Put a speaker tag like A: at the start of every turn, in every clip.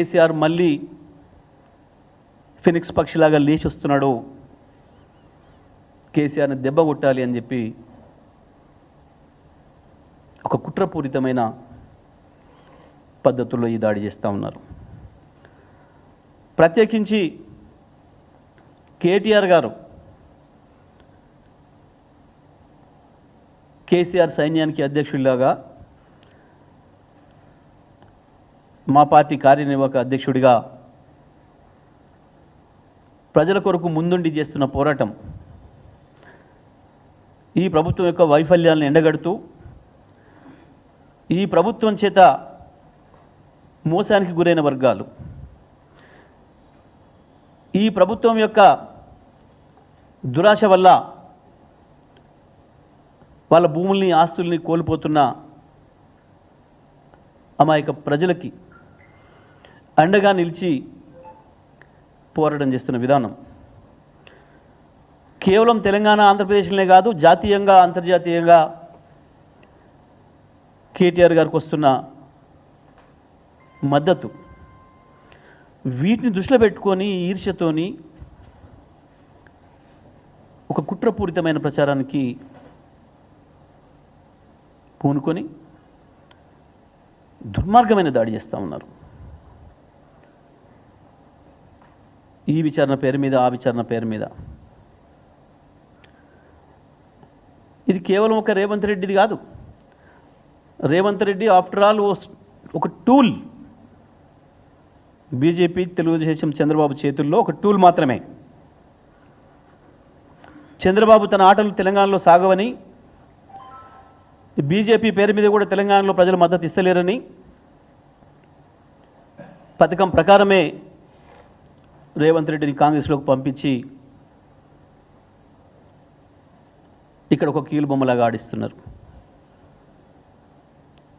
A: కేసీఆర్ మళ్ళీ ఫినిక్స్ పక్షిలాగా లేచి వస్తున్నాడు, కేసీఆర్ని దెబ్బ కొట్టాలి అని చెప్పి ఒక కుట్రపూరితమైన పద్ధతుల్లో ఈ దాడి చేస్తూ ఉన్నారు. ప్రత్యేకించి కేటీఆర్ గారు కేసీఆర్ సైన్యానికి అధ్యక్షుడిలాగా, మా పార్టీ కార్యనిర్వాహక అధ్యక్షుడిగా ప్రజల కొరకు ముందుండి చేస్తున్న పోరాటం ఈ ప్రభుత్వం యొక్క వైఫల్యాలను ఎండగడుతూ, ఈ ప్రభుత్వం చేత మోసానికి గురైన వర్గాలు, ఈ ప్రభుత్వం యొక్క దురాశ వల్ల వాళ్ళ భూముల్ని ఆస్తుల్ని కోల్పోతున్న అమాయక ప్రజలకి అండగా నిలిచి పోరాటం చేస్తున్న విధానం కేవలం తెలంగాణ ఆంధ్రప్రదేశ్లోనే కాదు, జాతీయంగా అంతర్జాతీయంగా కేటీఆర్ గారికి వస్తున్న మద్దతు, వీటిని దృష్టిలో పెట్టుకొని ఈర్ష్యతోని ఒక కుట్రపూరితమైన ప్రచారానికి పూనుకొని దుర్మార్గమైన దాడి చేస్తూ ఉన్నారు. ఈ విచారణ పేరు మీద, ఆ విచారణ పేరు మీద. ఇది కేవలం ఒక రేవంత్ రెడ్డిది కాదు. రేవంత్ రెడ్డి ఆఫ్టర్ ఆల్ ఒక టూల్, బీజేపీ, తెలుగుదేశం, చంద్రబాబు చేతుల్లో ఒక టూల్ మాత్రమే. చంద్రబాబు తన ఆటలు తెలంగాణలో సాగవని, బీజేపీ పేరు మీద కూడా తెలంగాణలో ప్రజలు మద్దతు ఇస్తలేరని, పథకం ప్రకారమే రేవంత్ రెడ్డిని కాంగ్రెస్లోకి పంపించి ఇక్కడ ఒక కీలుబొమ్మలాగా ఆడిస్తున్నారు.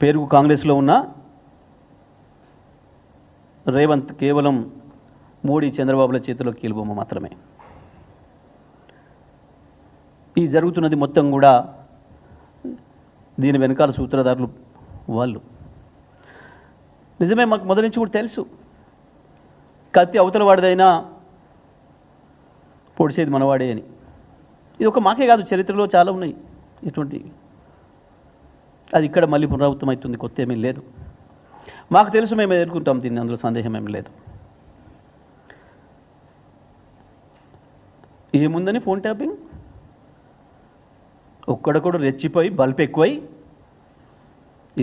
A: పేరుకు కాంగ్రెస్లో ఉన్న రేవంత్ కేవలం మోడీ, చంద్రబాబుల చేతిలో కీలుబొమ్మ మాత్రమే. ఈ జరుగుతున్నది మొత్తం కూడా దీని వెనకాల సూత్రధారులు వాళ్ళు. నిజమే, మాకు మొదటి నుంచి కూడా తెలుసు, కత్తి అవతల వాడిదైనా పొడిచేది మనవాడే అని. ఇది ఒక మాకే కాదు, చరిత్రలో చాలా ఉన్నాయి ఇటువంటి. అది ఇక్కడ మళ్ళీ పునరావృతం అవుతుంది, కొత్త ఏమీ లేదు. మాకు తెలుసు, మేము ఎదుర్కొంటాం దీన్ని, అందులో సందేహం ఏమీ లేదు. ఏముందని ఫోన్ ట్యాపింగ్, ఒక్కడొక్కడు రెచ్చిపోయి బల్బ్ ఎక్కువై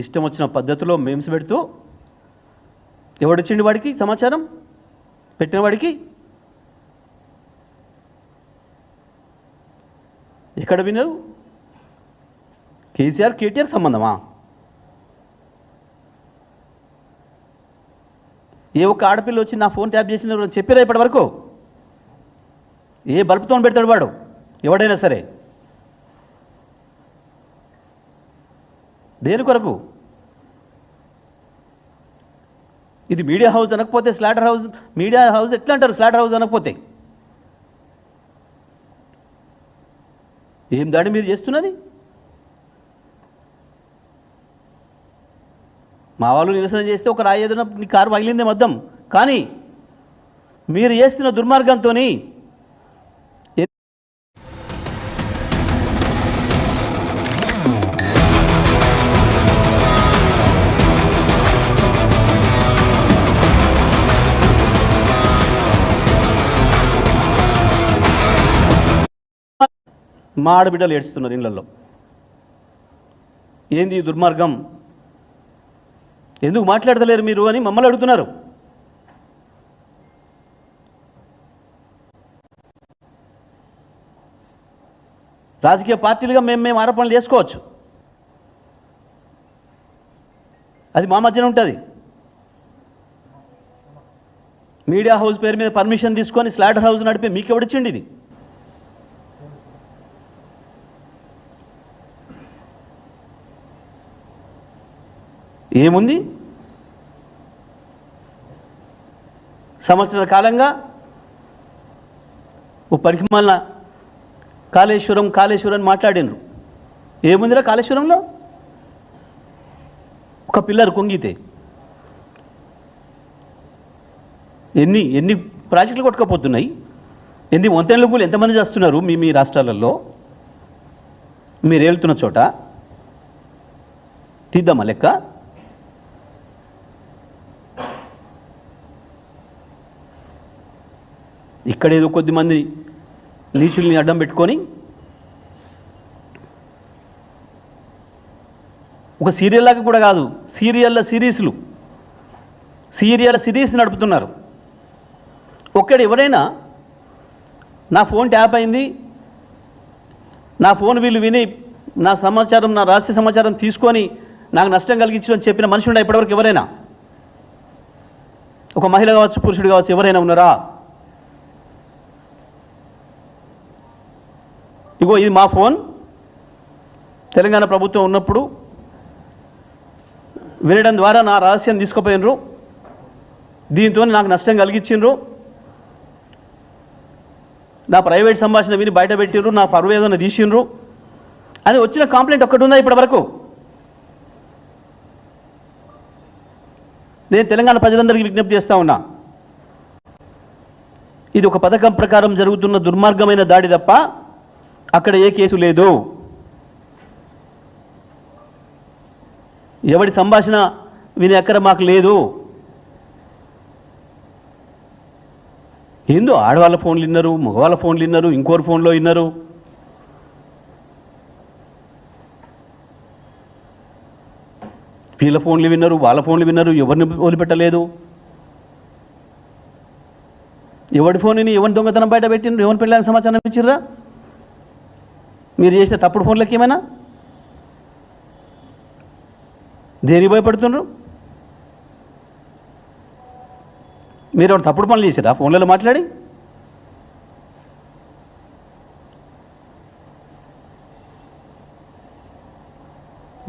A: ఇష్టం వచ్చిన పద్ధతిలో మేమ్స్ పెడుతూ, ఎవడిచ్చిండి వాడికి సమాచారం, పెట్టిన వాడికి ఎక్కడ విన్నారు? కేసీఆర్ కేటీఆర్ సంబంధమా? ఏ ఒక్క ఆడపిల్ల వచ్చి నా ఫోన్ ట్యాప్ చేసిన చెప్పారా ఇప్పటి వరకు? ఏ బల్బుతో పెడతాడు వాడు, ఎవడైనా సరే? దేని కొరకు? ఇది మీడియా హౌస్ అనకపోతే స్లాటర్ హౌస్, మీడియా హౌస్ ఎట్లా అంటారు స్లాటర్ హౌస్ అనకపోతే? ఏం దాడి మీరు చేస్తున్నది? మా వాళ్ళు నిరసన చేస్తే ఒక రాయి ఏదైనా నీ కారు పగిలిందే మద్దం, కానీ మీరు చేస్తున్న దుర్మార్గంతో మా ఆడబిడ్డలు ఏడుస్తున్నారు ఇళ్లలో. ఏంది ఈ దుర్మార్గం, ఎందుకు మాట్లాడతలేరు మీరు అని మమ్మల్ని అడుగుతున్నారు. రాజకీయ పార్టీలుగా మేము ఆరోపణలు చేసుకోవచ్చు, అది మా మధ్యన ఉంటుంది. మీడియా హౌస్ పేరు మీద పర్మిషన్ తీసుకొని స్లాటర్ హౌస్ నడిపే మీకు ఎవడిచ్చిండి? ఇది ఏముంది? సంవత్సరాల కాలంగా ఓ పరిమాణ కాళేశ్వరం మాట్లాడినరు. ఏముందిరా కాళేశ్వరంలో? ఒక పిల్లర్ కుంగితే ఎన్ని ఎన్ని ప్రాజెక్టులు కొట్టుకపోతున్నాయి, ఎన్ని వంతెనల కూలి ఎంతమంది చేస్తున్నారు మీ మీ రాష్ట్రాలలో మీరు వెళ్తున్న చోట? తీద్దామా లెక్క? ఇక్కడేదో కొద్దిమంది నీచుల్ని అడ్డం పెట్టుకొని ఒక సీరియల్ లాగా కూడా కాదు, సీరియల్ సిరీస్ నడుపుతున్నారు. ఒక్కడు ఎవరైనా నా ఫోన్ ట్యాప్ అయింది, నా ఫోన్ వీళ్ళు విని నా సమాచారం, నా రహస్య సమాచారం తీసుకొని నాకు నష్టం కలిగించని చెప్పిన మనిషి ఉండే ఇప్పటివరకు ఎవరైనా? ఒక మహిళ కావచ్చు, పురుషుడు కావచ్చు, ఎవరైనా ఉన్నారా? ఇగో ఇది మా ఫోన్, తెలంగాణ ప్రభుత్వం ఉన్నప్పుడు వినడం ద్వారా నా రహస్యం తీసుకుపోయినరు, దీంతో నాకు నష్టం కలిగించిండ్రు, నా ప్రైవేట్ సంభాషణ విని బయట పెట్టిండ్రు, నా పరువు ఏదైనా తీసిండ్రు అని వచ్చిన కంప్లైంట్ ఒక్కటి ఉందా ఇప్పటి వరకు? నేను తెలంగాణ ప్రజలందరికీ విజ్ఞప్తి చేస్తూ ఉన్నా, ఇది ఒక పథకం ప్రకారం జరుగుతున్న దుర్మార్గమైన దాడి తప్ప అక్కడ ఏ కేసు లేదు. ఎవడి సంభాషణ వినే అక్కడ మాకు లేదు. ఏందో ఆడవాళ్ళ ఫోన్లు విన్నారు, మగవాళ్ళ ఫోన్లు విన్నారు, ఇంకోరు ఫోన్లో విన్నారు. వీళ్ళ ఫోన్లు విన్నారు, వాళ్ళ ఫోన్లు విన్నారు, ఎవరిని వదిలిపెట్టలేదు. ఎవడి ఫోన్ని ఎవరి దొంగతనం బయట పెట్టిండ్రు, ఎవరి పెళ్ళని సమాచారం ఇచ్చిర్రా? మీరు చేసిన తప్పుడు ఫోన్లకి ఏమైనా దేనికి భయపడుతుండ్రు? మీరు ఎవరు తప్పుడు పనులు చేసిరా ఫోన్లలో మాట్లాడి?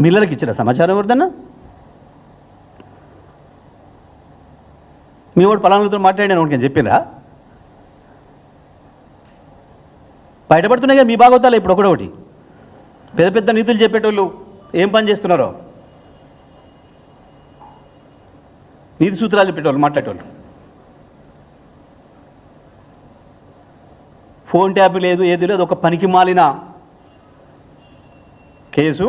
A: మిల్లర్కి ఇచ్చిరా సమాచారం ఎవరిదన్నా? మీ వాడు పలానాతో మాట్లాడిన వాడికి చెప్పిరా? బయటపడుతున్నాయి కదా మీ భాగవతాలు ఇప్పుడు ఒకటి. పెద్ద పెద్ద నీతులు చెప్పేటోళ్ళు ఏం పని చేస్తున్నారో, నీతి సూత్రాలు చెప్పేటోళ్ళు మాట్లాడేటోళ్ళు. ఫోన్ ట్యాప్ లేదు, ఏది లేదు, ఒక పనికి మాలిన కేసు.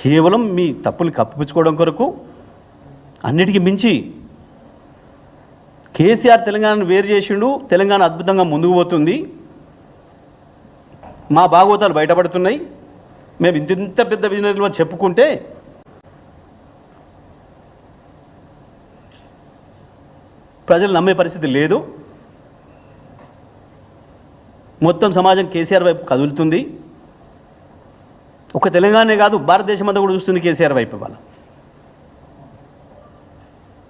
A: కేవలం మీ తప్పులు కప్పిపుచ్చుకోవడం కొరకు. అన్నిటికీ మించి కేసీఆర్ తెలంగాణను వేరు చేసిండు, తెలంగాణ అద్భుతంగా ముందుకు పోతుంది, మా భాగవతాలు బయటపడుతున్నాయి, మేము ఇంత పెద్ద విజనరీలు చెప్పుకుంటే ప్రజలు నమ్మే పరిస్థితి లేదు. మొత్తం సమాజం కేసీఆర్ వైపు కదులుతుంది. ఒక తెలంగాణనే కాదు, భారతదేశం అంతా కూడా చూస్తుంది కేసీఆర్ వైపు. ఇవాళ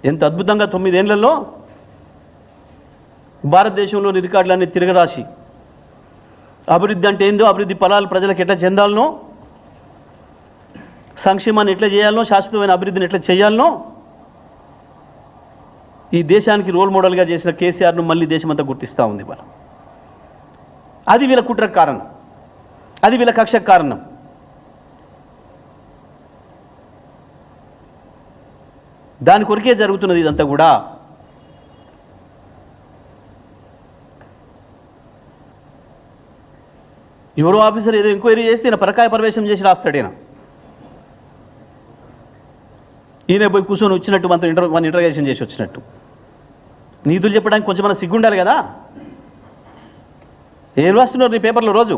A: ఎంత అద్భుతంగా 9 ఏళ్లలో భారతదేశంలోని రికార్డులన్నీ తిరగరాసి అభివృద్ధి అంటే ఏందో, అభివృద్ధి ఫలాలు ప్రజలకు ఎట్లా చెందాలనో, సంక్షేమాన్ని ఎట్లా చేయాలనో, శాశ్వతమైన అభివృద్ధిని ఎట్లా చేయాలనో ఈ దేశానికి రోల్ మోడల్గా చేసిన కేసీఆర్ను మళ్ళీ దేశమంతా గుర్తిస్తూ ఉంది. ఇవాళ అది వీళ్ళ కుట్రకు కారణం, అది వీళ్ళ కక్షకు కారణం. దాని కొరికే జరుగుతున్నది ఇదంతా కూడా. ఎవరో ఆఫీసర్ ఏదో ఎంక్వైరీ చేస్తే ఈయన పరకాయ ప్రవేశం చేసి రాస్తాడు. ఈయన పోయి కూర్చొని వచ్చినట్టు మన ఇంటర్గేషన్ చేసి వచ్చినట్టు. నీతులు చెప్పడానికి కొంచెం మన సిగ్గుండాలి కదా. ఏం రాస్తున్నారు నీ పేపర్లో రోజు?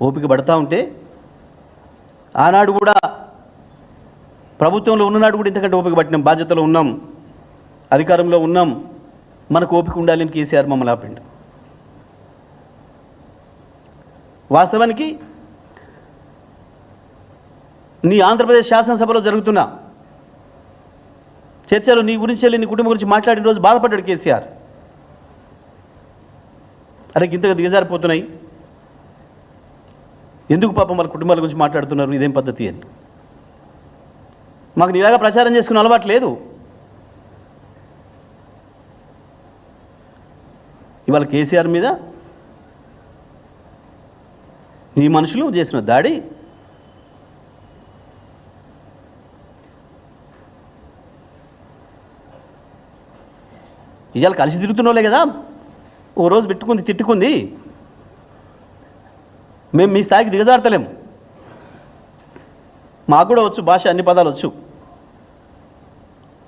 A: ఓపిక పడతా ఉంటే ఆనాడు కూడా ప్రభుత్వంలో ఉన్ననాడు కూడా ఇంతకంటే ఓపిక పట్టినాం, బాధ్యతలో ఉన్నాం, అధికారంలో ఉన్నాం, మనకు ఓపిక ఉండాలని కేసీఆర్ మమ్మల్ని ఆపిండు. వాస్తవానికి నీ ఆంధ్రప్రదేశ్ శాసనసభలో జరుగుతున్న చర్చలు నీ గురించి వెళ్ళి నీ కుటుంబం గురించి మాట్లాడిన రోజు బాధపడ్డాడు కేసీఆర్. అరే ఇంతగా దిగజారిపోతున్నాయి, ఎందుకు పాపం వాళ్ళ కుటుంబాల గురించి మాట్లాడుతున్నారు, ఇదేం పద్ధతి అని. మాకు నీలాగా ప్రచారం చేసుకునే అలవాటు లేదు. ఇవాళ కేసీఆర్ మీద ఈ మనుషులు చేసిన దాడి ఇవాళ కలిసి తిరుగుతున్నోలే కదా ఓ రోజు తిట్టుకుంది మేము మీ స్థాయికి దిగజారుతలేము, మాకు కూడా వచ్చు భాష, అన్ని పదాలు వచ్చు,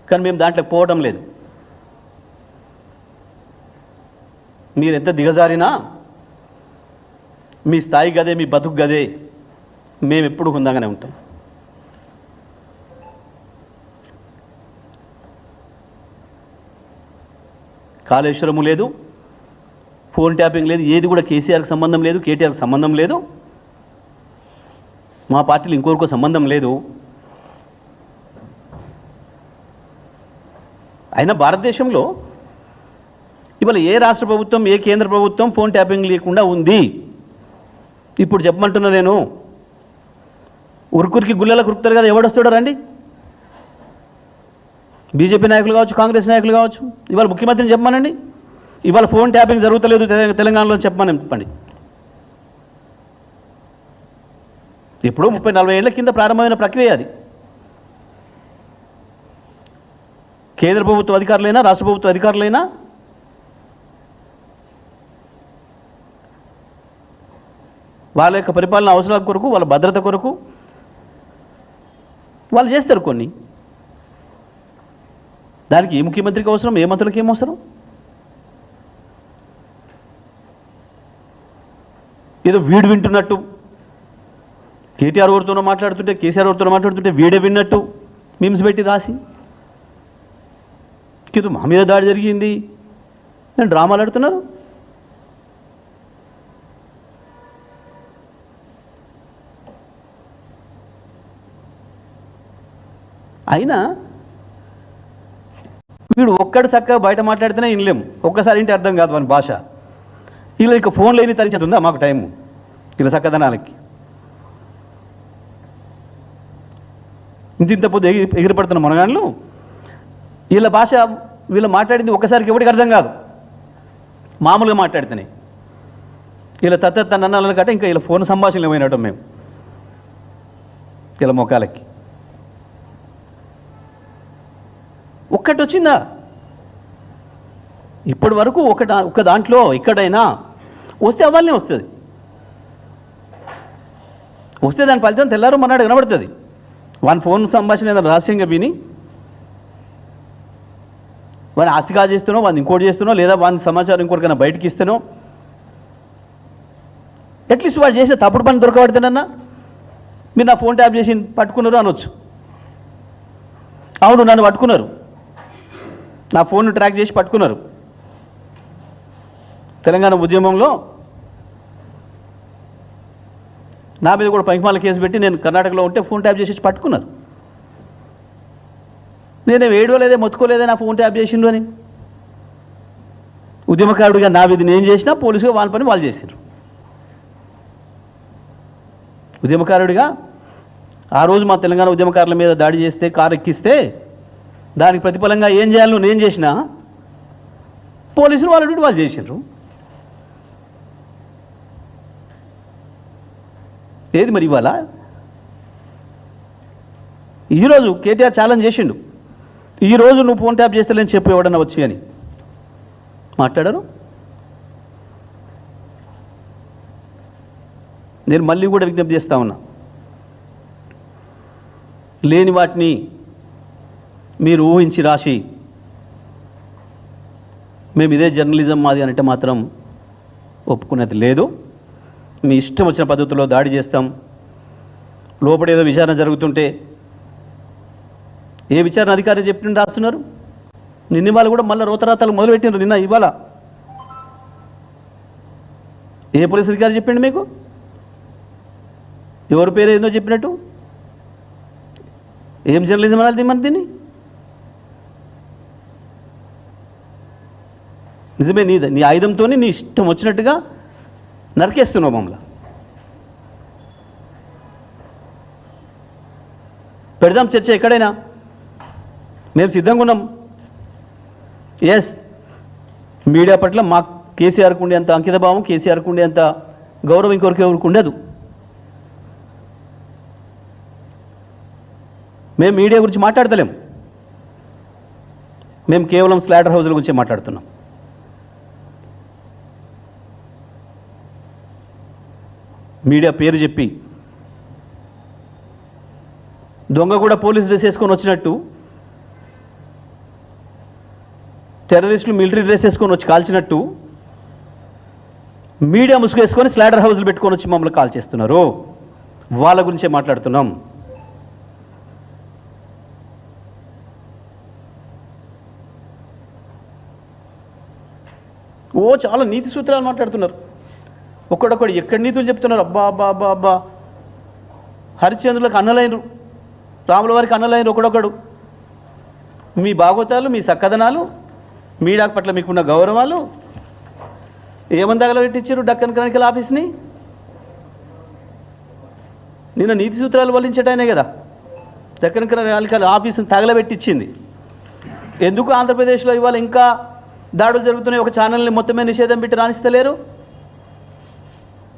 A: కానీ మేము దాంట్లోకి పోవడం లేదు. మీరు ఎంత దిగజారినా మీ స్థాయి గదే, మీ బతుకు గదే, మేము ఎప్పుడు హుందాగానే ఉంటాం. కాళేశ్వరము లేదు, ఫోన్ ట్యాపింగ్ లేదు, ఏది కూడా కేసీఆర్కి సంబంధం లేదు, కేటీఆర్కి సంబంధం లేదు, మా పార్టీలు ఇంకొకరికో సంబంధం లేదు. అయినా భారతదేశంలో ఇవాళ ఏ రాష్ట్ర ప్రభుత్వం, ఏ కేంద్ర ప్రభుత్వం ఫోన్ ట్యాపింగ్ లేకుండా ఉంది? ఇప్పుడు చెప్పమంటున్నా నేను, ఉరుకురికి గుళ్ళలకు ఉరుకుతారు కదా, ఎవడొస్తాడో రండి. బీజేపీ నాయకులు కావచ్చు, కాంగ్రెస్ నాయకులు కావచ్చు, ఇవాళ ముఖ్యమంత్రిని చెప్పమనండి, ఇవాళ ఫోన్ ట్యాపింగ్ జరుగుతలేదు తెలంగాణలో చెప్పమని. ఎప్పుడో 30-40 ఏళ్ల కింద ప్రారంభమైన ప్రక్రియ అది. కేంద్ర ప్రభుత్వ అధికారులైనా రాష్ట్ర ప్రభుత్వ అధికారులైనా వాళ్ళ యొక్క పరిపాలన అవసరాల కొరకు, వాళ్ళ భద్రత కొరకు వాళ్ళు చేస్తారు కొన్ని. దానికి ఏ ముఖ్యమంత్రికి అవసరం, ఏ మంత్రులకి ఏం అవసరం? ఏదో వీడు వింటున్నట్టు, కేటీఆర్ ఎవరితోనో మాట్లాడుతుంటే, కేసీఆర్ ఎవరితోనో మాట్లాడుతుంటే వీడే విన్నట్టు మీమ్స్ పెట్టి రాసి ఏదో మా మీద దాడి జరిగింది నేను డ్రామాలు ఆడుతున్నారు. అయినా వీడు ఒక్కడు చక్కగా బయట మాట్లాడితేనే వినలేము, ఒక్కసారి ఇంటి అర్థం కాదు మన భాష. ఇలా ఇక ఫోన్లో ఎన్ని తరించేది ఉందా మాకు టైము ఇలా చక్కదనాలకి? ఇంత పొద్దు ఎగిరిపడుతున్న మనగాళ్ళు వీళ్ళ భాష, వీళ్ళు మాట్లాడింది ఒక్కసారికి ఎవరికి అర్థం కాదు, మామూలుగా మాట్లాడితేనే. ఇలా తన్ననాల కంటే ఇంకా ఇలా ఫోన్ సంభాషణలు ఏమైనట్టు మేము ఇలా మొక్కలకి. ఒక్కటి వచ్చిందా ఇప్పటి వరకు? ఒక్క దాంట్లో ఎక్కడైనా వస్తే అవ్వాలనే వస్తుంది, వస్తే దాని ఫలితం తెల్లారు మన్నాడు కనబడుతుంది. వాని ఫోన్ సంభాషణ ఏదైనా రహస్యంగా విని వాని ఆస్తి కాజేస్తానో, వాడిని ఇంకోటి చేస్తానో, లేదా వాని సమాచారం ఇంకోటికైనా బయటికి ఇస్తానో, అట్లీస్ట్ వాడు చేసే తప్పుడు పని దొరకబడితేనన్నా మీరు నా ఫోన్ ట్యాప్ చేసి పట్టుకున్నారు అనొచ్చు. అవును, నన్ను పట్టుకున్నారు, నా ఫోన్ను ట్రాక్ చేసి పట్టుకున్నారు. తెలంగాణ ఉద్యమంలో నా మీద కూడా పైకిమాల కేసు పెట్టి నేను కర్ణాటకలో ఉంటే ఫోన్ ట్యాప్ చేసి పట్టుకున్నారు. నేనేం ఏడవలేదే, మొత్తుకోలేదే నా ఫోన్ ట్యాప్ చేసిండు అని. ఉద్యమకారుడిగా నా విధి నేను చేసినా, పోలీసుగా వాళ్ళ పని వాళ్ళు చేశారు. ఉద్యమకారుడిగా ఆ రోజు మా తెలంగాణ ఉద్యమకారుల మీద దాడి చేస్తే, కారు ఎక్కిస్తే దానికి ప్రతిఫలంగా ఏం చేయాలో నేను చేసినా, పోలీసులు వాళ్ళ డ్యూటీ వాళ్ళు చేశారు. ఏది మరి ఇవాళ? ఈరోజు కేటీఆర్ ఛాలెంజ్ చేసిండు, ఈరోజు నువ్వు ఫోన్ ట్యాప్ చేస్తలేని చెప్పు ఎవడన్నా వచ్చి అని మాట్లాడారు. నేను మళ్ళీ కూడా విజ్ఞప్తి చేస్తా ఉన్నా, లేని వాటిని మీరు ఊహించి రాసి మేము ఇదే జర్నలిజం మాది అంటే మాత్రం ఒప్పుకునేది లేదు. మీ ఇష్టం వచ్చిన పద్ధతిలో దాడి చేస్తాం. లోపడేదో విచారణ జరుగుతుంటే ఏ విచారణ అధికారి చెప్పిన రాస్తున్నారు. నిన్న వాళ్ళు కూడా మళ్ళీ రోతరాతాలు మొదలుపెట్టినారు. నిన్న ఇవాళ ఏ పోలీస్ అధికారి చెప్పిండు మీకు? ఎవరి పేరు ఏందో చెప్పినట్టు? ఏం జర్నలిజం అనాలి మన దీన్ని? నిజమే, నీ ఆయుధంతో నీ ఇష్టం వచ్చినట్టుగా నరికేస్తున్నావు మమ్మల్ని. పెడదాం చర్చ ఎక్కడైనా, మేము సిద్ధంగా ఉన్నాం. ఎస్, మీడియా పట్ల మా కేసీఆర్కు ఉండేంత అంకితభావం, కేసీఆర్కు ఉండేంత గౌరవం ఇంకొకరికి ఎవరికి ఉండదు. మేము మీడియా గురించి మాట్లాడతలేం, మేము కేవలం స్లాటర్ హౌస్ల గురించే మాట్లాడుతున్నాం. మీడియా పేరు చెప్పి దొంగ కూడా పోలీస్ డ్రెస్ వేసుకొని వచ్చినట్టు టెర్రరిస్టులు మిలిటరీ డ్రెస్ వేసుకొని వచ్చి కాల్చినట్టు మీడియా ముసుగేసుకొని స్లాటర్ హౌస్లు పెట్టుకొని వచ్చి మమ్మల్ని కాల్ చేస్తున్నారు. వాళ్ళ గురించే మాట్లాడుతున్నాం. చాలా నీతి సూత్రాలు మాట్లాడుతున్నారు. ఒక్కడొక్కడు ఎక్కడి నీతులు చెప్తున్నారు. అబ్బా అబ్బా అబ్బా అబ్బా, హరిశ్చంద్రులకు అన్నలైనరు, రాముల వారికి అన్నలైనరు ఒకడొక్కడు. మీ భాగవతాలు, మీ సక్కదనాలు, మీడియా పట్ల మీకున్న గౌరవాలు ఏమని తగలబెట్టించారు డక్కన్ క్రానికల్ ఆఫీస్ని? నిన్న నీతి సూత్రాలు వల్లించటానే కదా డక్కన్ క్రానికల్ ఆఫీస్ని తగలబెట్టించింది. ఎందుకు ఆంధ్రప్రదేశ్లో ఇవాళ ఇంకా దాడులు జరుగుతున్నాయి? ఒక ఛానల్ని మొత్తమే నిషేధం పెట్టి రాణిస్తలేరు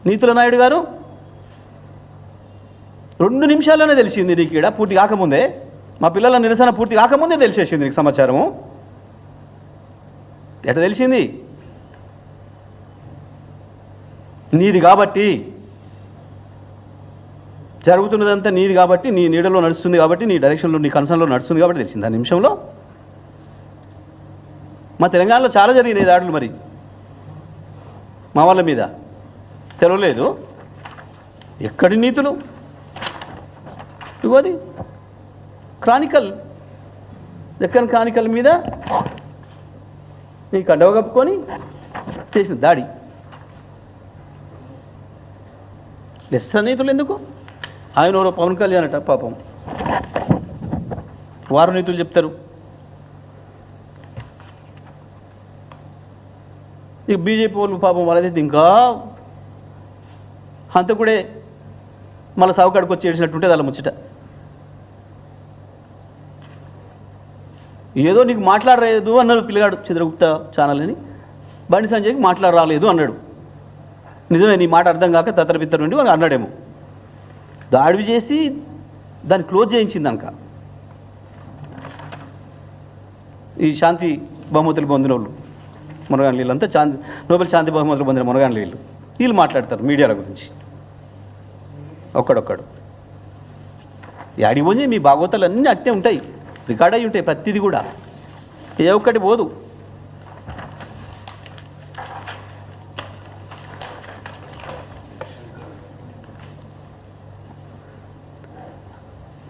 A: నీతుల నాయుడు గారు. 2 నిమిషాల్లోనే తెలిసింది నీకు. ఇక్కడ పూర్తి కాకముందే, మా పిల్లల నిరసన పూర్తి కాకముందే తెలిసేసింది నీకు సమాచారము. ఎట్లా తెలిసింది? నీది కాబట్టి, జరుగుతున్నదంతా నీది కాబట్టి, నీ నీడలో నడుస్తుంది కాబట్టి, నీ డైరెక్షన్లో, నీ కన్సర్న్లో నడుస్తుంది కాబట్టి తెలిసింది ఆ నిమిషంలో. మా తెలంగాణలో చాలా జరిగినాయి దాడులు, మరి మా వాళ్ళ మీద తెలవలేదు. ఎక్కడి నీతులు? ఇవ్వది క్రానికల్, దక్కన్ క్రానికల్ మీద నీ కండవ కప్పుకొని చేసిన దాడి. లెస్స నీతులు ఎందుకు? ఆయన ఎవరో పవన్ కళ్యాణ్ అట పాపం, వారు నీతులు చెప్తారు. ఇక బీజేపీ వాళ్ళు పాపం వాళ్ళైతే ఇంకా హంతకుడే మళ్ళీ సావుకాడికి వచ్చి ఏడ్చినట్టుంటే అలా ముచ్చట. ఏదో నీకు మాట్లాడలేదు అన్నాడు పిల్లగాడు చంద్రగుప్త ఛానల్ అని, బండి సంజయ్కి మాట్లాడరాలేదు అన్నాడు. నిజమే, నీ మాట అర్థం కాక తత్తరపిత్తర నుండి వాడు అన్నాడేమో. దాడి చేసి దాన్ని క్లోజ్ చేయించింది కనుక ఈ శాంతి బహుమతులు పొందిన వాళ్ళు మునగాన్ వీళ్ళు అంతా నోబెల్ శాంతి బహుమతులు పొందిన మునగాన్ వీళ్ళు మాట్లాడతారు మీడియాల గురించి. ఒక్కడొక్కడు యాడికి పోయి మీ భాగవతాలు అన్నీ అట్టే ఉంటాయి, రికార్డ్ అయి ఉంటాయి ప్రతిదీ కూడా, ఏ ఒక్కటి పోదు.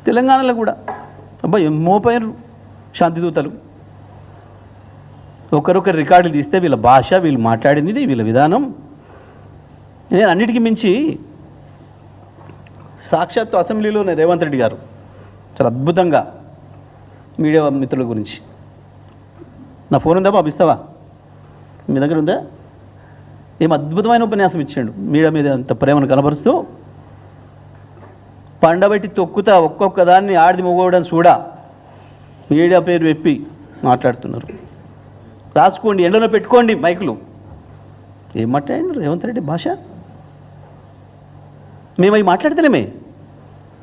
A: తెలంగాణలో కూడా అబ్బా మోపోయారు శాంతిదూతలు. ఒకరొకరు రికార్డులు తీస్తే వీళ్ళ భాష, వీళ్ళు మాట్లాడింది, వీళ్ళ విధానం. నేను అన్నిటికీ మించి సాక్షాత్తు అసెంబ్లీలోనే రేవంత్ రెడ్డి గారు చాలా అద్భుతంగా మీడియా మిత్రుల గురించి, నా ఫోన్ ఉందా పంపిస్తావా, మీ దగ్గర ఉందా, ఏం అద్భుతమైన ఉపన్యాసం ఇచ్చాడు మీడియా మీద అంత ప్రేమను కనబరుస్తూ. పండబెట్టి తొక్కుతా ఒక్కొక్క దాన్ని ఆడిది మొగోవడం చూడా మీడియా పేరు వెప్పి మాట్లాడుతున్నారు. రాసుకోండి, ఎండలో పెట్టుకోండి మైకులు. ఏం మాట్లాడండి రేవంత్ రెడ్డి భాష? మేము అవి మాట్లాడితేనేమే,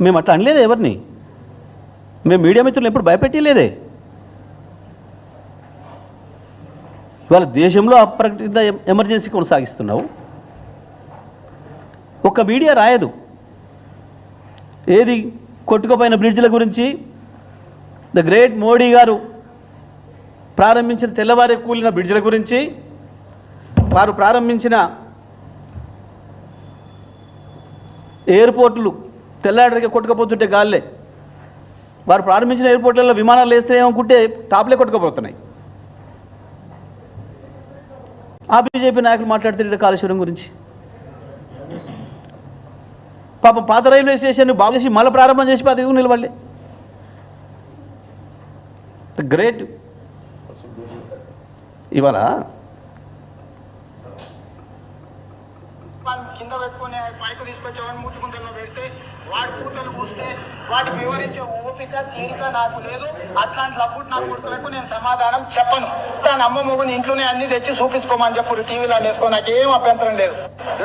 A: మేము అట్లా అనలేదే ఎవరిని, మేము మీడియా మిత్రులు ఎప్పుడు భయపెట్టలేదే. ఇవాళ దేశంలో అప్రకటిత ఎమర్జెన్సీ కొనసాగిస్తున్నావు, ఒక్క మీడియా రాయదు. ఏది కొట్టుకుపోయిన బ్రిడ్జ్ల గురించి ద గ్రేట్ మోడీ గారు ప్రారంభించిన తెల్లవారే కూలిన బ్రిడ్జ్ల గురించి, వారు ప్రారంభించిన ఎయిర్పోర్టులు తెల్లాడికి కొట్టుకపోతుంటే గాల్లే, వారు ప్రారంభించిన ఎయిర్పోర్ట్లలో విమానాలు వేస్తే ఏమనుకుంటే టాప్లే కొట్టుకుపోతున్నాయి. ఆ బీజేపీ నాయకులు మాట్లాడుతుంటే కాళేశ్వరం గురించి, పాపం పాత రైల్వే స్టేషన్ బాగు చేసి మళ్ళీ ప్రారంభం చేసి అది నిలబడలే. గ్రేట్. ఇవాళ
B: కింద పెట్టుకుని పైకి తీసుకొచ్చేవాడిని మూతి ముందరలో పెడితే వాడి కూతురు కూస్తే వాటి వివరించే ఓపిక తీరిక నాకు లేదు. అట్లాంటి లబ్బుడు నా కొడుకులకు నేను సమాధానం చెప్పను. తన అమ్మ మొగుని ఇంట్లోనే అన్ని తెచ్చి చూపించుకోమని చెప్పు, టీవీలో వేసుకో, నాకేం అభ్యంతరం లేదు.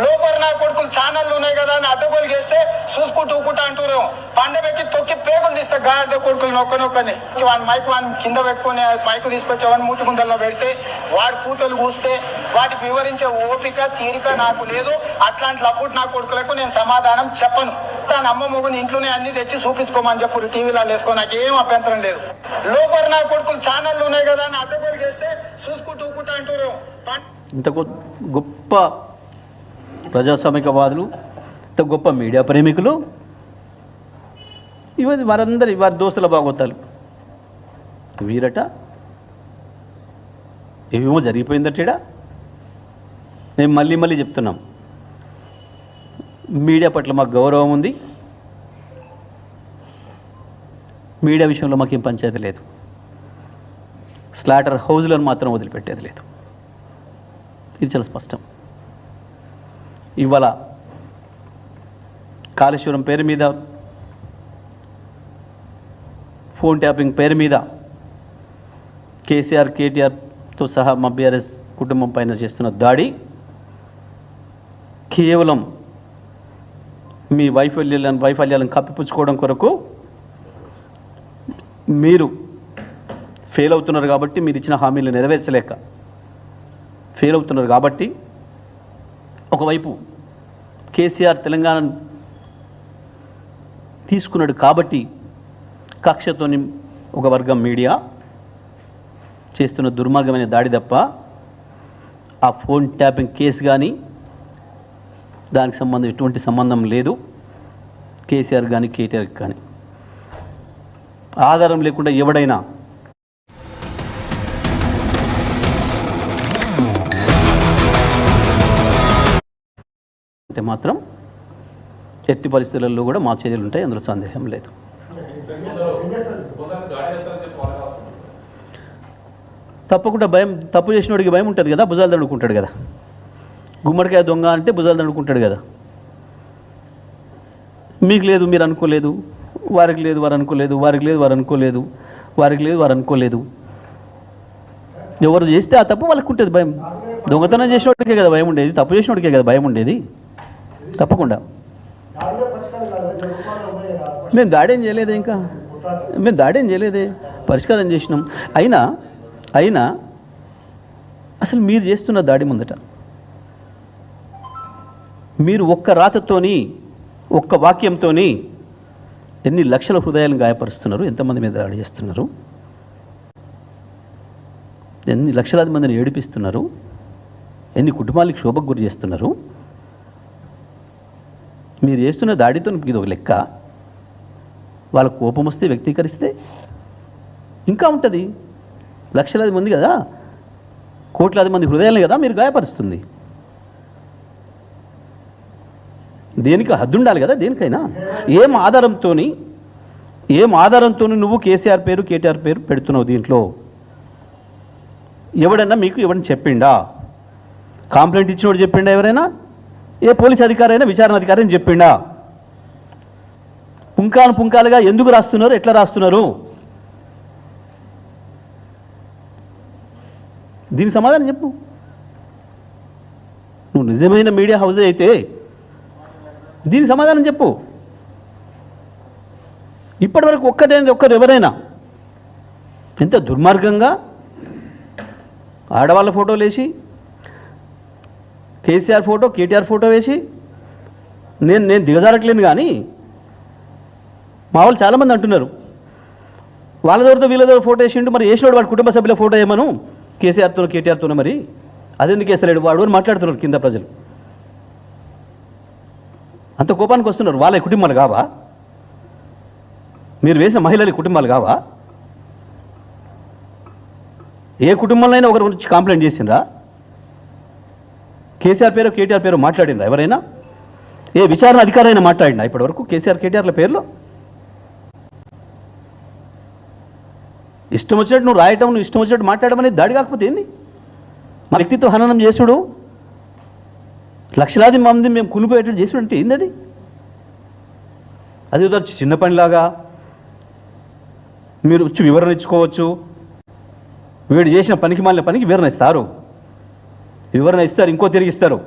B: లోపల నా కొడుకులు ఛానళ్ళు ఉన్నాయి కదా అని అడ్డగోలు చేస్తే చూసుకుంటూ ఊకుంటా అంటారు. పండబెట్టి తొక్కి పేగులు తీస్తే గాడిద కొడుకులు నొక్కనొక్కని వాడి మైక్ వాడిని కింద పెట్టుకుని మైకు తీసుకొచ్చి వాడిని మూతి గుండెల్లో పెడితే వాడి కూతురు కూస్తే వాటికి వివరించే ఓపిక తీరిక నాకు లేదు. అట్లాంటి లబ్బుడు నా కొడుకులకు నేను సమాధానం చెప్పను. తన అమ్మ మొగుని ఇంట్లోనే అన్ని తెచ్చి చూపించుకోమని చెప్పు, టీవీలో వేసుకో, నాకేం అభ్యంతరం లేదు. లోపల నా కొడుకులు ఛానళ్ళు ఉన్నాయి కదా అని అడ్డగోలు చేస్తే చూసుకుంటూ ఊకుంటా అంటారు.
A: ఇంత గొప్ప ప్రజాస్వామికవాదులు, ఇంత గొప్ప మీడియా ప్రేమికులు, ఇవన్నీ వారి దోస్తుల బాగోతాలు. వీరట ఏమేమో జరిగిపోయిందట. మేము మళ్ళీ చెప్తున్నాం, మీడియా పట్ల మాకు గౌరవం ఉంది. మీడియా విషయంలో మాకేం పంచాయతీ లేదు. స్లాటర్ హౌజ్లను మాత్రం వదిలిపెట్టేది లేదు. ఇది చాలా స్పష్టం. ఇవాళ కాళేశ్వరం పేరు మీద, ఫోన్ ట్యాపింగ్ పేరు మీద కేసీఆర్ కేటీఆర్తో సహా మా బీఆర్ఎస్ కుటుంబం పైన చేస్తున్న దాడి కేవలం మీ వైఫల్యాలను కప్పిపుచ్చుకోవడం కొరకు మీరు ఫెయిల్ అవుతున్నారు కాబట్టి, మీరు ఇచ్చిన హామీలు నెరవేర్చలేక ఫెయిల్ అవుతున్నారు కాబట్టి, ఒకవైపు కేసీఆర్ తెలంగాణ తీసుకున్నాడు కాబట్టి కక్షతోని ఒక వర్గం మీడియా చేస్తున్న దుర్మార్గమైన దాడి తప్ప ఆ ఫోన్ ట్యాపింగ్ కేసు కానీ దానికి ఎటువంటి సంబంధం లేదు కేసీఆర్ కానీ కేటీఆర్కి కానీ. ఆధారం లేకుండా ఎవడైనా అంటే మాత్రం ఎట్టి పరిస్థితులలో కూడా మా చర్యలు ఉంటాయి, అందులో సందేహం లేదు. తప్పకుండా భయం, తప్పు చేసినోడికి భయం ఉంటుంది కదా, భుజాలు దండుకుంటాడు కదా. గుమ్మడికాయ దొంగ అంటే భుజాలు దండుకుంటాడు కదా. మీకు లేదు, మీరు అనుకోలేదు, వారికి లేదు, వారు అనుకోలేదు, వారికి లేదు, వారు అనుకోలేదు, వారికి లేదు, వారు అనుకోలేదు. ఎవరు చేస్తే ఆ తప్పు వాళ్ళకు ఉంటుంది భయం. దొంగతనం చేసినోడికే కదా భయం ఉండేది, తప్పు చేసినోడికే కదా భయం ఉండేది. తప్పకుండా మేము దాడేం చేయలేదే, ఇంకా మేము దాడేం చేయలేదే, పరిష్కారం చేసినాం. అయినా అసలు మీరు చేస్తున్న దాడి ముందట మీరు ఒక్క రాతతోని, ఒక్క వాక్యంతోని ఎన్ని లక్షల హృదయాలను గాయపరుస్తున్నారు, ఎంతమంది మీద దాడి చేస్తున్నారు, ఎన్ని లక్షలాది మందిని ఏడిపిస్తున్నారు, ఎన్ని కుటుంబాలకు శోభకు గురి చేస్తున్నారు. మీరు చేస్తున్న దాడితో ఇది ఒక లెక్క. వాళ్ళ కోపం వస్తే వ్యక్తీకరిస్తే ఇంకా ఉంటుంది. లక్షలాది మంది కదా, కోట్లాది మంది హృదయాలని కదా మీరు గాయపరుస్తుంది. దేనికి హద్దు ఉండాలి కదా దేనికైనా. ఏం ఆధారంతో నువ్వు కేసీఆర్ పేరు కేటీఆర్ పేరు పెడుతున్నావు దీంట్లో? ఎవడన్నా మీకు ఎవరిని చెప్పిండా? కంప్లైంట్ ఇచ్చినోడు చెప్పిండా? ఎవరైనా ఏ పోలీస్ అధికారి అయినా, విచారణ అధికారి అని చెప్పిండా? పుంకాలుగా ఎందుకు రాస్తున్నారు, ఎట్లా రాస్తున్నారు? దీనికి సమాధానం చెప్పు. నువ్వు నిజమైన మీడియా హౌసే అయితే దీనికి సమాధానం చెప్పు. ఇప్పటివరకు ఒక్కరు ఎవరైనా ఎంత దుర్మార్గంగా ఆడవాళ్ళ ఫోటోలు వేసి, కేసీఆర్ ఫోటో కేటీఆర్ ఫోటో వేసి, నేను దిగజారట్లేను కానీ మా వాళ్ళు చాలామంది అంటున్నారు వాళ్ళ దగ్గరతో వీళ్ళ దగ్గర ఫోటో వేసిండు, మరి వేసినోడు వాడు కుటుంబ సభ్యుల ఫోటో వేయమను కేసీఆర్తో కేటీఆర్తోనే, మరి అదెందుకు వేస్తలేడు వాడు అని మాట్లాడుతున్నారు కింద ప్రజలు. అంత కోపానికి వస్తున్నారు. వాళ్ళ కుటుంబాలు కావా? మీరు వేసిన మహిళల కుటుంబాలు కావా? ఏ కుటుంబంలో అయినా ఒకరి గురించి కంప్లైంట్ చేసిండ్రా? కేసీఆర్ పేరు కేటీఆర్ పేరు మాట్లాడిండ్రా ఎవరైనా? ఏ విచారణ అధికారి అయినా మాట్లాడినా ఇప్పటివరకు కేసీఆర్ కేటీఆర్ల పేర్లో? ఇష్టం వచ్చినట్టు నువ్వు రాయటం, నువ్వు ఇష్టం వచ్చినట్టు మాట్లాడడం అనేది దాడి కాకపోతే ఏంది? మా వ్యక్తిత్వ హననం చేసుడు, లక్షలాది మంది మేము కులిపోయేటట్టు చేసుడు అంటే ఏంది? అది అది చిన్న పనిలాగా మీరు వచ్చి వివరణ ఇచ్చుకోవచ్చు. వీడు చేసిన పనికి మాలిన పనికి వివరణ ఇస్తారు, ఇంకో తిరిగిస్తారు.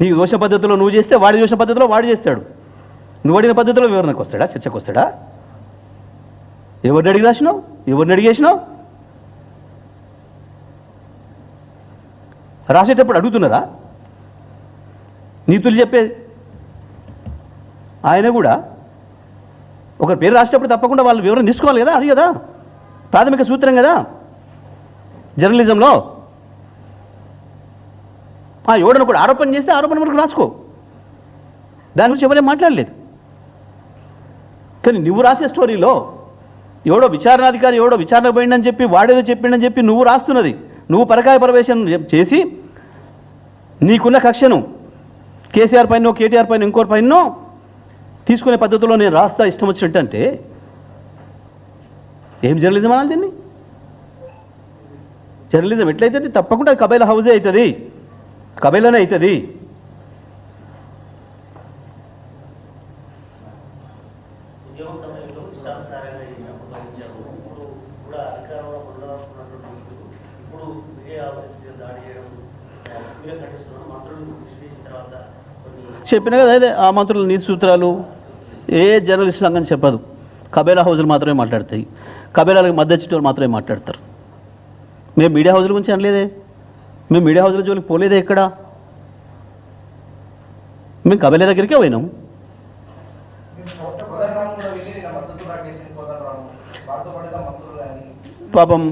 A: నీకు దోష పద్ధతిలో నువ్వు చేస్తే వాడి దోష పద్ధతిలో వాడు చేస్తాడు. నువ్వు అడిగిన పద్ధతిలో వివరణకు వస్తాడా, చర్చకు వస్తాడా? ఎవరిని అడిగి రాసినావు, ఎవరిని అడిగేసినావు? రాసేటప్పుడు అడుగుతున్నారా? నీతులు చెప్పే ఆయన కూడా ఒకరి పేరు రాసేటప్పుడు తప్పకుండా వాళ్ళు వివరణ తీసుకోవాలి కదా. అది కదా ప్రాథమిక సూత్రం కదా జర్నలిజంలో. ఎవడను కూడా ఆరోపణ చేస్తే ఆరోపణ వరకు రాసుకో, దాని గురించి ఎవరేం మాట్లాడలేదు. కానీ నువ్వు రాసే స్టోరీలో ఎవడో విచారణాధికారి ఎవడో విచారణ పోయిందని చెప్పి వాడేదో చెప్పిండని చెప్పి నువ్వు రాస్తున్నది, నువ్వు పరకాయ ప్రవేశం చేసి నీకున్న కక్షను కేసీఆర్ పైన కేటీఆర్ పైన ఇంకోరి పైన తీసుకునే పద్ధతిలో నేను రాస్తా ఇష్టం వచ్చినట్టు అంటే ఏం జర్నలిజం అనాలి దీన్ని? జర్నలిజం ఎట్లయితుంది? తప్పకుండా కబైలా హౌజే అవుతుంది, కబైలానే అవుతుంది. చెప్పిన కదా అదే ఆ మంత్రుల నీతి సూత్రాలు ఏ జర్నలిస్ట్ సంఘం చెప్పదు. కబేలా హౌజులు మాత్రమే మాట్లాడతాయి, కబేలాలకు మద్దతు మాత్రమే మాట్లాడతారు. మేము మీడియా హౌజుల గురించి అనలేదే, మేము మీడియా హౌజుల జోలికి పోలేదే. ఎక్కడ మేము కబేలా దగ్గరికే పోయినాం. పాపం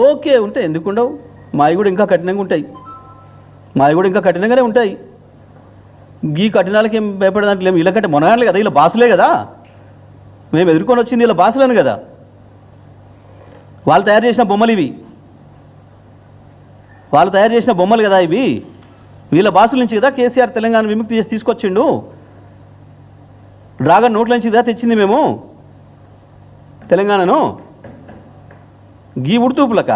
A: ఓకే ఉంటాయి, ఎందుకు ఉండవు? మావి కూడా ఇంకా కఠినంగా ఉంటాయి, కఠినంగానే ఉంటాయి. ఈ కఠినాలకి ఏం భయపడడానికి లేము. వీళ్ళకంటే మొనగానే కదా, వీళ్ళ బాసులే కదా, మేము ఎదుర్కొని వచ్చింది వీళ్ళ బాసులను కదా. వాళ్ళు తయారు చేసిన బొమ్మలు ఇవి, కదా ఇవి. వీళ్ళ బాసుల నుంచి కదా కేసీఆర్ తెలంగాణ విముక్తి చేసి తీసుకొచ్చిండు. డ్రాగన్ నోట్ల నుంచి కదా తెచ్చింది మేము తెలంగాణను. గీ ఉడుతూపులక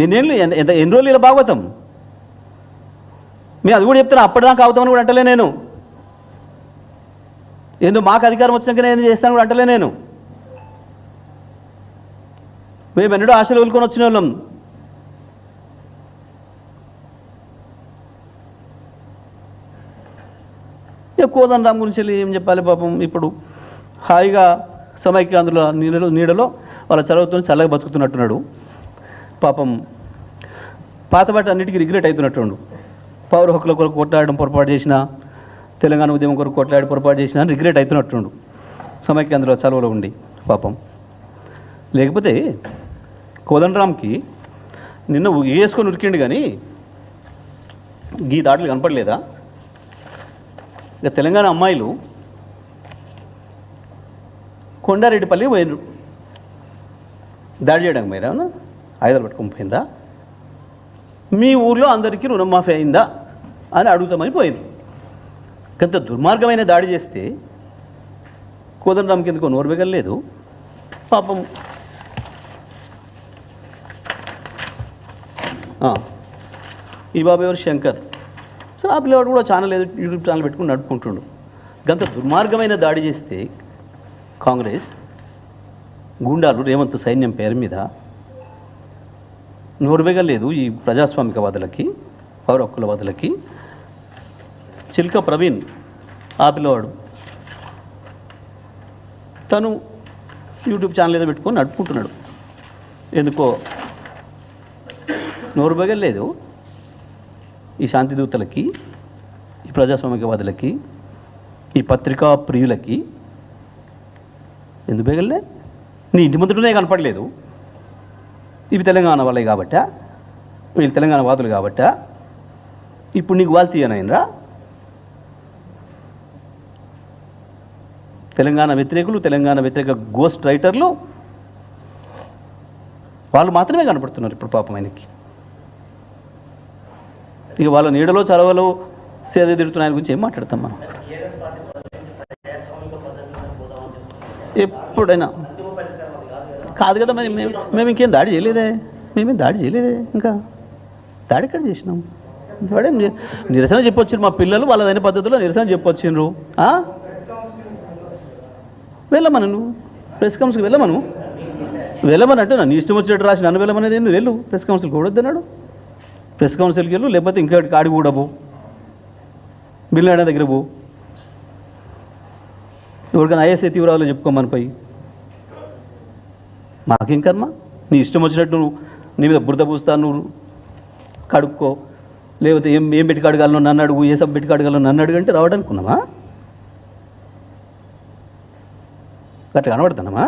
A: ఎన్ని రోజులు ఇలా భాగవతం. మేము అది కూడా చెప్తున్నా, అప్పటిదాకా అవుతామని కూడా అంటలే నేను. ఎందుకు మాకు అధికారం వచ్చినాక నేను చేస్తాను కూడా అంటలే నేను. మేము ఎన్నడూ ఆశలు వదులుకొని వచ్చిన వాళ్ళం. ఇక కోదండరామ్ గురించి ఏం చెప్పాలి పాపం. ఇప్పుడు హాయిగా సమైక్యాంధ్రుల నీడలో వాళ్ళ చదువుతున్న చల్లగా బతుకుతున్నట్టున్నాడు పాపం. పాతబట్ట అన్నిటికీ రిగ్రెట్ అవుతున్నట్టుండు. పౌర హక్కుల కొరకు కొట్లాడడం పొరపాటు చేసిన, తెలంగాణ ఉద్యమం కొరకు కొట్లాడి పొరపాటు చేసిన అని రిగ్రెట్ అవుతున్నట్టుండు సమైక్యాంధ్రుల చదువులో ఉండి పాపం. లేకపోతే కోదండరామ్కి నిన్న వేసుకొని ఉరికిండు కానీ గీ దాడులు కనపడలేదా? ఇక తెలంగాణ అమ్మాయిలు కొండారెడ్డిపల్లి పోయినరు దాడి చేయడానికి. మీరు అవునా ఆయుధాలు పట్టుకొని పోయిందా? మీ ఊర్లో అందరికీ రుణమాఫీ అయిందా అని అడుగుతామని పోయింది. కొంత దుర్మార్గమైన దాడి చేస్తే కోదండరామ్కి ఎందుకో నోరు మిగలలేదు పాపం. ఈ బాబు ఎవరు? శంకర్. సో ఆ పిల్లవాడు కూడా ఛానల్ ఏదో యూట్యూబ్ ఛానల్ పెట్టుకుని నడుపుకుంటుండు. గంత దుర్మార్గమైన దాడి చేస్తే కాంగ్రెస్ గూండాలు రేవంత్ సైన్యం పేరు మీద నోరుబెగలేదు ఈ ప్రజాస్వామికవాదులకి, పౌర హక్కులవాదులకి. చిల్క ప్రవీణ్ ఆ పిల్లవాడు తను యూట్యూబ్ ఛానల్ ఏదో పెట్టుకొని నడుపుకుంటున్నాడు. ఎందుకో నోరుబెగలేదు ఈ శాంతిదూతలకి, ఈ ప్రజాస్వామికవాదులకి, ఈ పత్రికా ప్రియులకి. ఎందుకు బెగలే? నీ ఇంటి ముందుటనే కనపడలేదు. ఇవి తెలంగాణ వాళ్ళే కాబట్టా, వీళ్ళు తెలంగాణ వాదులు కాబట్టా ఇప్పుడు నీకు వాళ్ళు తీయనైనరా? తెలంగాణ వ్యతిరేకులు, తెలంగాణ వ్యతిరేక గోస్ట్ రైటర్లు వాళ్ళు మాత్రమే కనపడుతున్నారు ఇప్పుడు పాపం ఆయనకి. ఇక వాళ్ళ నీడలో చలవలో సేద తిరుగుతున్న ఆయన గురించి ఏం మాట్లాడతాం మనం? ఎప్పుడైనా కాదు కదా. మేము ఇంకేం దాడి చేయలేదే, ఇంకా దాడిక్కడ చేసినాం వాడేం నిరసన చెప్పొచ్చారు మా పిల్లలు వాళ్ళదైన పద్ధతిలో నిరసన చెప్పొచ్చిండ్రు. వెళ్ళమను నువ్వు ప్రెస్ కౌన్సిల్కి వెళ్ళమని అంటే నన్ను ఇష్టం వచ్చినట్టు రాసి నన్ను వెళ్ళమనేది ఏంది? వెళ్ళు ప్రెస్ కౌన్సిల్కి కూడా వద్దన్నాడు. ప్రెస్ కౌన్సిల్కి వెళ్ళు, లేకపోతే ఇంకోటి కాడికి కూడా పో, బిల్లాడ దగ్గర పో, ఎవరికైనా ఐఎస్ఐ తీవ్రవాళ్ళు చెప్పుకోమని పోయి. మాకేం కర్మ? నీ ఇష్టం వచ్చినట్టు నీ మీద బురద పూస్తా, నువ్వు కడుక్కో, లేకపోతే ఏం పెట్టి కడగాలను నన్ను అడుగు, ఏ సబ్ పెట్టి కడగాలను నన్ను అడుగు అంటే రావడానికి ఉన్నామా? అట్లా కనబడుతున్నామా?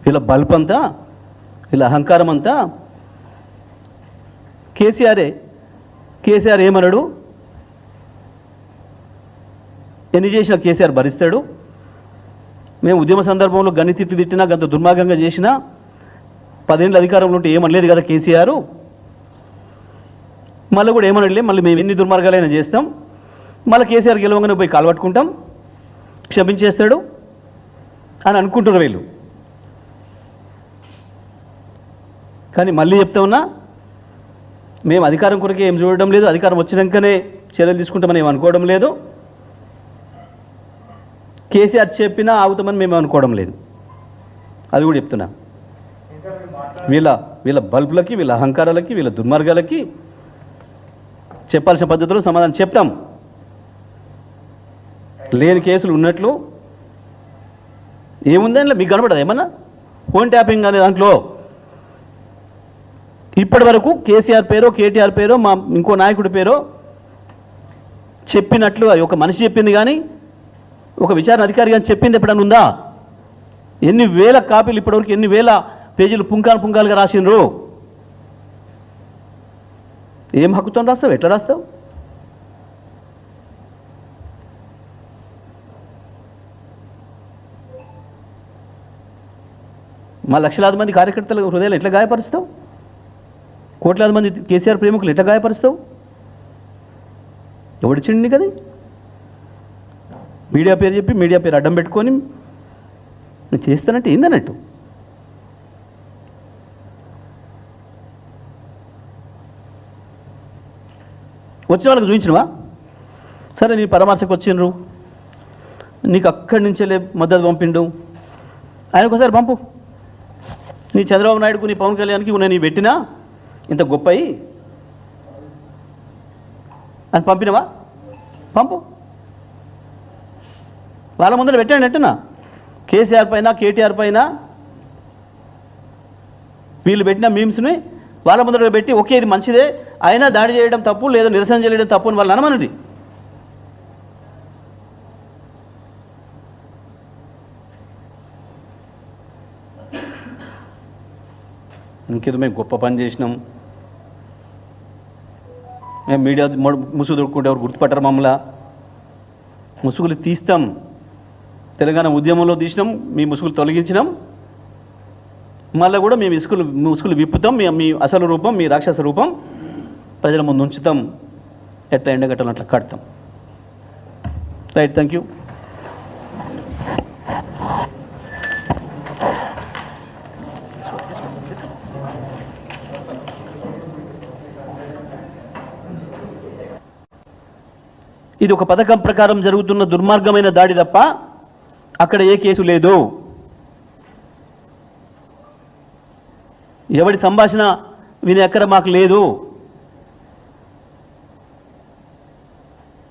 A: వీళ్ళ బల్బ్ అంతా, వీళ్ళ అహంకారం అంతా కేసీఆర్ ఏమన్నాడు? ఎన్ని చేసినా కేసీఆర్ భరిస్తాడు. మేము ఉద్యమ సందర్భంలో గన్ని తిట్టినా గంత దుర్మార్గంగా చేసినా 10 ఏళ్ళ అధికారంలో ఉంటే ఏమనలేదు కదా కేసీఆర్. మళ్ళీ కూడా ఏమనట్లే, మళ్ళీ మేము ఎన్ని దుర్మార్గాలైనా చేస్తాం, మళ్ళీ కేసీఆర్ గెలవగానే పోయి కాల్పట్టుకుంటాం, క్షమించేస్తాడు అని అనుకుంటున్నారు వీళ్ళు. కానీ మళ్ళీ చెప్తా ఉన్నా, మేము అధికారం కొరకే ఏం చూడడం లేదు, అధికారం వచ్చినాకనే చర్యలు తీసుకుంటామని ఏం అనుకోవడం లేదు, కేసీఆర్ చెప్పినా ఆగుతామని మేము అనుకోవడం లేదు. అది కూడా చెప్తున్నా. వీళ్ళ బల్బులకి, వీళ్ళ అహంకారాలకి, వీళ్ళ దుర్మార్గాలకి చెప్పాల్సిన పద్ధతిలో సమాధానం చెప్తాం. లేని కేసులు ఉన్నట్లు ఏముందని మీకు కనపడదు ఏమన్నా? ఫోన్ ట్యాపింగ్ అనే దాంట్లో ఇప్పటి వరకు కేసీఆర్ పేరో కేటీఆర్ పేరో మా ఇంకో నాయకుడి పేరో చెప్పినట్లు అది ఒక మనిషి చెప్పింది, కానీ ఒక విచారణ అధికారి కానీ చెప్పింది ఎప్పుడన్నా ఉందా? ఎన్ని వేల కాపీలు ఇప్పటివరకు, ఎన్ని వేల పేజీలు పుంకాలుగా రాసిండ్రు? ఏం హక్కుతో రాస్తావు? ఎట్లా రాస్తావు? మా లక్షలాది మంది కార్యకర్తల హృదయాలు ఎట్లా గాయపరుస్తావు? కోట్లాది మంది కేసీఆర్ ప్రేమికులు ఎట్లా గాయపరుస్తావు? ఎవడిచ్చిండి కదా? మీడియా పేరు చెప్పి, మీడియా పేరు అడ్డం పెట్టుకొని నేను చేస్తానంటే ఏందన్నట్టు? వచ్చిన వాళ్ళకి చూపించినవా? సరే నీ పరామర్శకు వచ్చిండ్రు, నీకు అక్కడి నుంచే మద్దతు పంపిండు, ఆయనకు ఒకసారి పంపు. నీ చంద్రబాబు నాయుడుకు, నీ పవన్ కళ్యాణ్కి నేను నీ పెట్టినా ఇంత గొప్పయి అని పంపినవా? పంపు. వాళ్ళ ముందర పెట్టండి అంటున్నా. కేసీఆర్ పైన, కేటీఆర్ పైన వీళ్ళు పెట్టిన మీమ్స్ని వాళ్ళ ముందర పెట్టి, ఓకే ఇది మంచిదే, అయినా దాడి చేయడం తప్పు, లేదా నిరసన చేయడం తప్పు అని వాళ్ళు అనమనండి. ఇంకేదో మేము గొప్ప పని చేసినాం, మేము మీడియా ముసుగు దొరుకుంటే ఎవరు గుర్తుపట్టరు మమ్మల్ని, ముసుగులు తీస్తాం. తెలంగాణ ఉద్యమంలో తీసినాం, మీ ముసుగులు తొలగించినాం, మళ్ళీ కూడా మేము ముసుగులు విప్పుతాం. మీ అసలు రూపం, మీ రాక్షస రూపం ప్రజల ముందు ఉంచుతాం. ఎట్లా ఎండగట్టాలని అట్లా కడతాం. Right, thank you. ఇది ఒక పథకం ప్రకారం జరుగుతున్న దుర్మార్గమైన దాడి తప్ప అక్కడ ఏ కేసు లేదు. ఎవడి సంభాషణ వినే అక్కడ మాకు లేదు.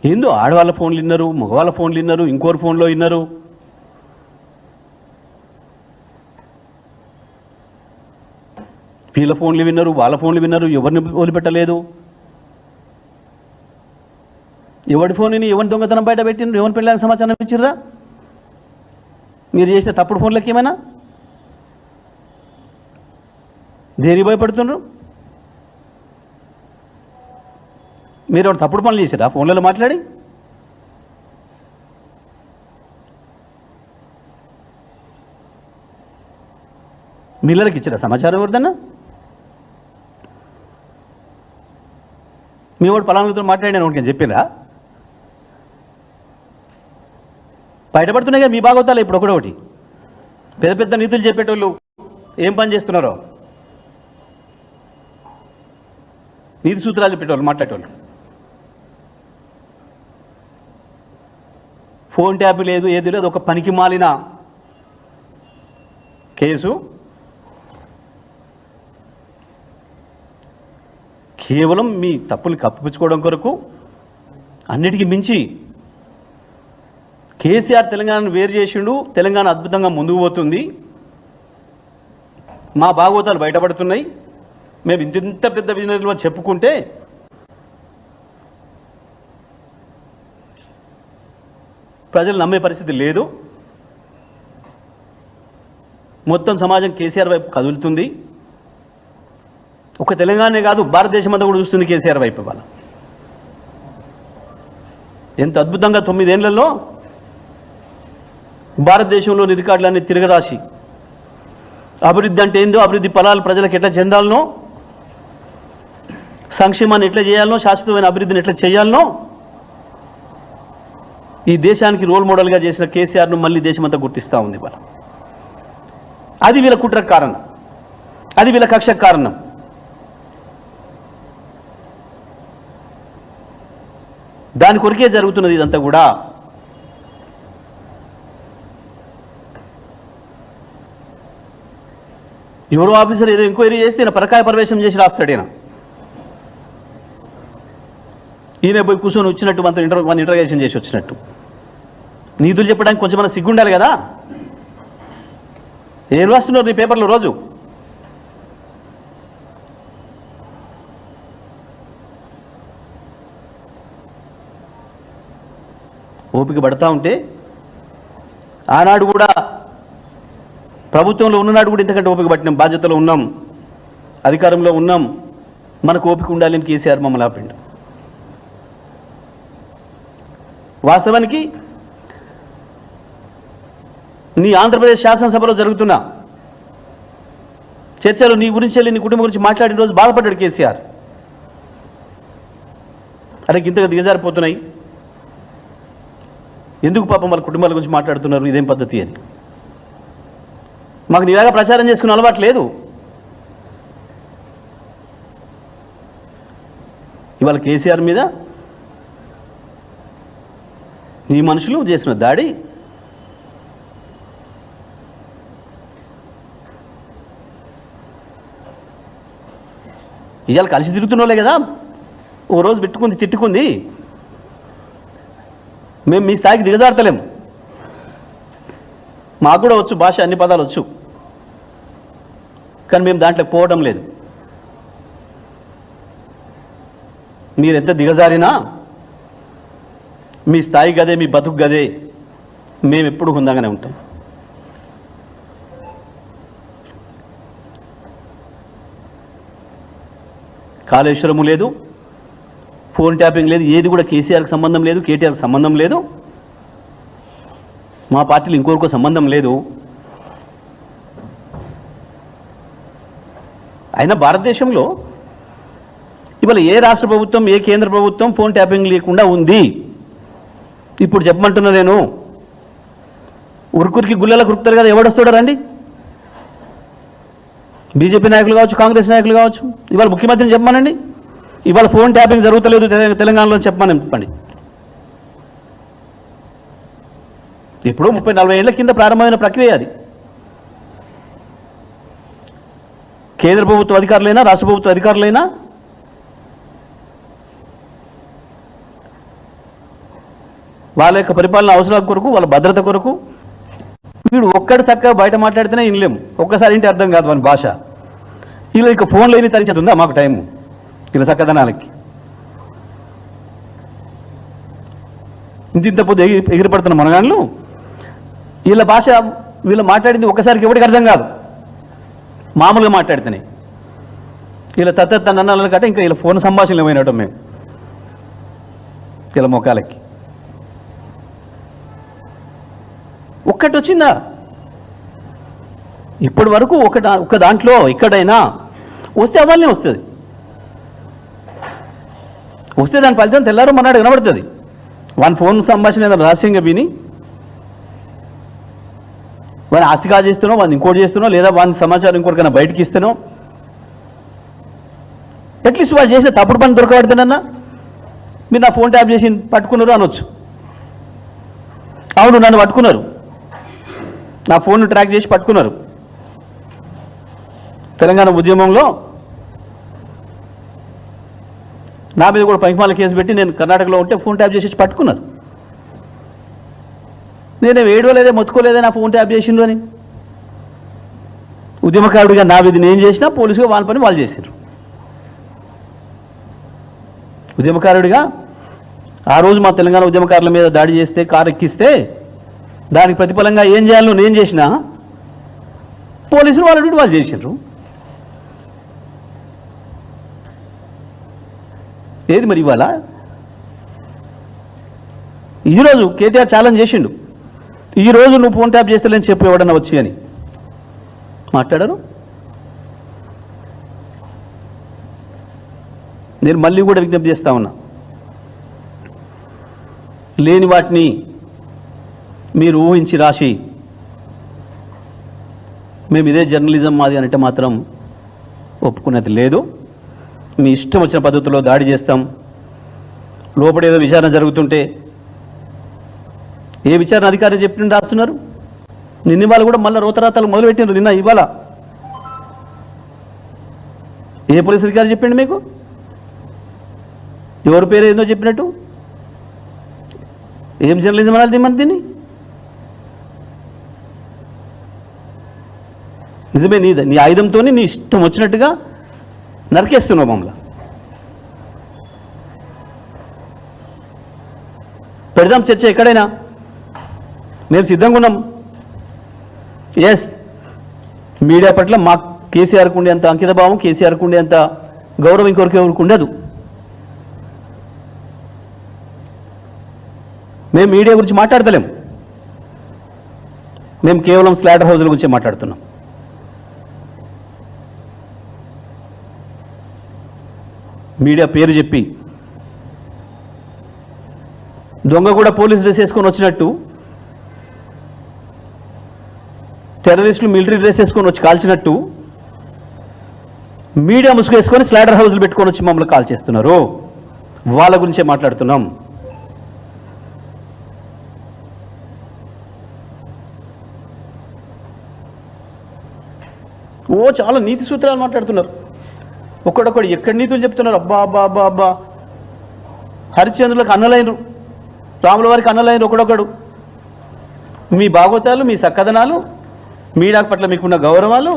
A: ఏందో ఆడవాళ్ళ ఫోన్లు విన్నారు, మగవాళ్ళ ఫోన్లు విన్నారు, ఇంకోరు ఫోన్లో విన్నారు. వీళ్ళ ఫోన్లు విన్నారు, వాళ్ళ ఫోన్లు విన్నారు, ఎవరిని వదిలిపెట్టలేదు. ఎవడి ఫోన్ని ఎవరి దొంగతనం బయట పెట్టినారు, ఎవరి పెళ్ళానికి సమాచారం ఇచ్చిర్రా? మీరు చేసిన తప్పుడు ఫోన్లకి ఏమైనా దేనికి భయపడుతున్నారు? మీరు ఎవరు తప్పుడు పనులు చేశారా ఫోన్లలో మాట్లాడి? మిల్లర్కి ఇచ్చారా సమాచారం ఎవరిదన్నా? మీ వాడు పలానాతో మాట్లాడినా ఒకటి చెప్పిరా? బయటపడుతున్నాయి కదా మీ భాగవతాలు ఇప్పుడు ఒకటి. పెద్ద పెద్ద నీతులు చెప్పేటోళ్ళు ఏం పని చేస్తున్నారో నీతి సూత్రాలు చెప్పేటోళ్ళు మాట్లాడేటోళ్ళు. ఫోన్ ట్యాప్ లేదు, ఏది లేదు, ఒక పనికి మాలిన కేసు. కేవలం మీ తప్పులు కప్పిపుచ్చుకోవడం కొరకు. అన్నిటికీ మించి కేసీఆర్ తెలంగాణను వేరు చేసిండు, తెలంగాణ అద్భుతంగా ముందుకు పోతుంది, మా భాగవతాలు బయటపడుతున్నాయి, మేము ఇంత పెద్ద విజనరీలు చెప్పుకుంటే ప్రజలు నమ్మే పరిస్థితి లేదు. మొత్తం సమాజం కేసీఆర్ వైపు కదులుతుంది. ఒక తెలంగాణనే కాదు, భారతదేశం అంతా కూడా చూస్తుంది కేసీఆర్ వైపు. వాళ్ళ ఎంత అద్భుతంగా 9 ఏళ్లలో భారతదేశంలోని రికార్డులన్నీ తిరగరాసి అభివృద్ధి అంటే ఏందో, అభివృద్ధి ఫలాలు ప్రజలకు ఎట్లా చెందాలనో, సంక్షేమాన్ని ఎట్లా చేయాలనో, శాశ్వతమైన అభివృద్ధిని ఎట్లా చేయాలనో ఈ దేశానికి రోల్ మోడల్గా చేసిన కేసీఆర్ను మళ్ళీ దేశమంతా గుర్తిస్తూ ఉంది. వాళ్ళ అది వీళ్ళ కుట్రకు కారణం, అది వీళ్ళ కక్షకు కారణం. దాని కొరికే జరుగుతున్నది ఇదంతా కూడా. ఎవరో ఆఫీసర్ ఏదో ఎంక్వైరీ చేస్తే ఈయన పరకాయ ప్రవేశం చేసి రాస్తాడు. ఈయన పోయి కూర్చొని వచ్చినట్టు మనతో ఇంటర్గేషన్ చేసి వచ్చినట్టు. నీతులు చెప్పడానికి కొంచెం మన సిగ్గుండాలి కదా. ఏం రాస్తున్నారు నీ పేపర్లో రోజు? ఓపిక పడతా ఉంటే ఆనాడు కూడా ప్రభుత్వంలో ఉన్ననాడు కూడా ఇంతకంటే ఓపిక పట్టినాం, బాధ్యతలో ఉన్నాం, అధికారంలో ఉన్నాం, మనకు ఓపిక ఉండాలని కేసీఆర్ మమ్మల్ని ఆపిండు. వాస్తవానికి నీ ఆంధ్రప్రదేశ్ శాసనసభలో జరుగుతున్న చర్చలు నీ గురించి వెళ్ళి నీ కుటుంబం గురించి మాట్లాడిన రోజు బాధపడ్డాడు కేసీఆర్. అరే ఇంతగా దిగజారిపోతున్నాయి, ఎందుకు పాపం వాళ్ళ కుటుంబాల గురించి మాట్లాడుతున్నారు, ఇదేం పద్ధతి అని. మాకు నీలాగా ప్రచారం చేసుకునే అలవాటు లేదు. ఇవాళ కేసీఆర్ మీద నీ మనుషులు చేసిన దాడి ఇవాళ కలిసి తిరుగుతున్నోలే కదా. ఓ రోజు తిట్టుకుంది, మేము మీ స్థాయికి దిగజారుతలేము, మాకు కూడా వచ్చు భాష, అన్ని పదాలు వచ్చు, కానీ మేము దాంట్లో పోవడం లేదు. మీరెంత దిగజారినా మీ స్థాయి గదే, మీ బతుకు గదే, మేము ఎప్పుడు హుందాగానే ఉంటాం. కాళేశ్వరము లేదు, ఫోన్ ట్యాపింగ్ లేదు, ఏది కూడా కేసీఆర్కి సంబంధం లేదు, కేటీఆర్కి సంబంధం లేదు, మా పార్టీలు ఇంకొకరికో సంబంధం లేదు. అయినా భారతదేశంలో ఇవాళ ఏ రాష్ట్ర ప్రభుత్వం, ఏ కేంద్ర ప్రభుత్వం ఫోన్ ట్యాపింగ్ లేకుండా ఉంది? ఇప్పుడు చెప్పమంటున్నా నేను. ఉరుకురికి గుళ్ళలకు ఉరుకుతారు కదా, ఎవడొస్తాడో రండి. బీజేపీ నాయకులు కావచ్చు, కాంగ్రెస్ నాయకులు కావచ్చు, ఇవాళ ముఖ్యమంత్రిని చెప్పమనండి, ఇవాళ ఫోన్ ట్యాపింగ్ జరుగుతలేదు తెలంగాణలో చెప్పమని. ఇప్పుడు 30-40 ఏళ్ల కింద ప్రారంభమైన ప్రక్రియ అది. కేంద్ర ప్రభుత్వ అధికారులైనా, రాష్ట్ర ప్రభుత్వ అధికారులైనా వాళ్ళ యొక్క పరిపాలన అవసరాల కొరకు, వాళ్ళ భద్రత కొరకు, వీడు ఒక్కడు చక్కగా బయట మాట్లాడితేనే వినలేము, ఒక్కసారి ఇంటి అర్థం కాదు మన భాష. ఇలా ఇక ఫోన్లో ఎన్ని తరించేది ఉందా మాకు టైము ఇలా చక్కదనాలకి? ఇంత పొద్దు ఎగిరిపడుతున్న మనగాళ్ళు వీళ్ళ భాష, వీళ్ళు మాట్లాడింది ఒక్కసారికి ఎవరికి అర్థం కాదు, మామూలుగా మాట్లాడితేనే. ఇలా తన్ననాల కంటే ఇంకా ఇలా ఫోన్ సంభాషణలు ఏమైనటం మేము ఇలా మొక్కలకి. ఒక్కటి వచ్చిందా ఇప్పటి వరకు? ఒక దాంట్లో ఎక్కడైనా వస్తే అవ్వాలనే వస్తుంది, వస్తే దాని ఫలితం తెల్లారు మన్నాడు వినబడుతుంది. వన్ ఫోన్ సంభాషణ ఏదైనా రహస్యంగా విని వాడిని ఆస్తి కాజేస్తున్నావు, వాడిని ఇంకోటి చేస్తున్నావు, లేదా వాడిని సమాచారం ఇంకోటికైనా బయటకి ఇస్తున్నావు. అట్లీస్ట్ వాళ్ళు చేసిన తప్పుడు పని దొరకబడుతున్నా మీరు నా ఫోన్ ట్యాప్ చేసి పట్టుకున్నారు అనొచ్చు. అవును, నన్ను పట్టుకున్నారు, నా ఫోన్ను ట్రాక్ చేసి పట్టుకున్నారు. తెలంగాణ ఉద్యమంలో నా మీద కూడా పనికిమాల కేసు పెట్టి నేను కర్ణాటకలో ఉంటే ఫోన్ ట్యాప్ చేసి పట్టుకున్నారు. నేనే ఏడవలేదే, మొత్తుకోలేదే నా ఫోన్ ట్యాప్ చేసిండ్రు అని. ఉద్యమకారుడిగా నా విధి నేను చేసినా, పోలీసుగా వాళ్ళ పని వాళ్ళు చేశారు. ఉద్యమకారుడిగా ఆ రోజు మా తెలంగాణ ఉద్యమకారుల మీద దాడి చేస్తే, కారు ఎక్కిస్తే దానికి ప్రతిఫలంగా ఏం చేయాలో నేను చేసినా, పోలీసులు వాళ్ళ డ్యూటీ వాళ్ళు చేశారు. ఏది మరి ఇవాళ? ఈరోజు కేటీఆర్ ఛాలెంజ్ చేసిండు, ఈరోజు నువ్వు ఫోన్ ట్యాప్ చేస్తలేని చెప్పు ఎవడన్నా వచ్చి అని మాట్లాడారు. నేను మళ్ళీ కూడా విజ్ఞప్తి చేస్తా ఉన్నా, లేని వాటిని మీరు ఊహించి రాసి మేము ఇదే జర్నలిజం మాది అంటే మాత్రం ఒప్పుకునేది లేదు. మీ ఇష్టం వచ్చిన పద్ధతిలో దాడి చేస్తాం. లోపడేదో విచారణ జరుగుతుంటే ఏ విచారణ అధికారి చెప్పిన రాస్తున్నారు. నిన్న ఇవాళ కూడా మళ్ళీ రోతరాతాలు మొదలుపెట్టినారు. నిన్న ఇవాళ ఏ పోలీస్ అధికారి చెప్పిండు మీకు? ఎవరి పేరు ఏందో చెప్పినట్టు? ఏం జర్నలిజం అనాలి మన దీన్ని? నిజమే, నీ ఆయుధంతో నీ ఇష్టం వచ్చినట్టుగా నరికేస్తున్నావు మమ్మల్ని. పెడదాం చర్చ ఎక్కడైనా, మేము సిద్ధంగా ఉన్నాం. ఎస్, మీడియా పట్ల మా కేసీఆర్కు ఉండే అంత అంకిత భావం, కేసీఆర్కు ఉండే అంత గౌరవం ఇంకొకరికి ఉండదు. మేము మీడియా గురించి మాట్లాడతలేం, మేము కేవలం స్లాటర్ హౌస్ల గురించి మాట్లాడుతున్నాం. మీడియా పేరు చెప్పి దొంగ కూడా పోలీస్ డ్రెస్ వేసుకొని వచ్చినట్టు, టెర్రరిస్టులు మిలిటరీ డ్రెస్ వేసుకొని వచ్చి కాల్చినట్టు మీడియా ముసుగు వేసుకొని స్లాటర్ హౌస్లు పెట్టుకొని వచ్చి మమ్మల్ని కాల్ చేస్తున్నారు. వాళ్ళ గురించే మాట్లాడుతున్నాం. చాలా నీతి సూత్రాలు మాట్లాడుతున్నారు. ఒక్కడొక్కడు ఎక్కడి నీతులు చెప్తున్నారు. అబ్బా అబ్బా అబ్బా అబ్బా, హరిశ్చంద్రులకు అన్నలైనరు, రాముల వారికి అన్నలైనరు ఒకడొక్కడు. మీ భాగవతాలు, మీ సక్కదనాలు, మీడియా పట్ల మీకున్న గౌరవాలు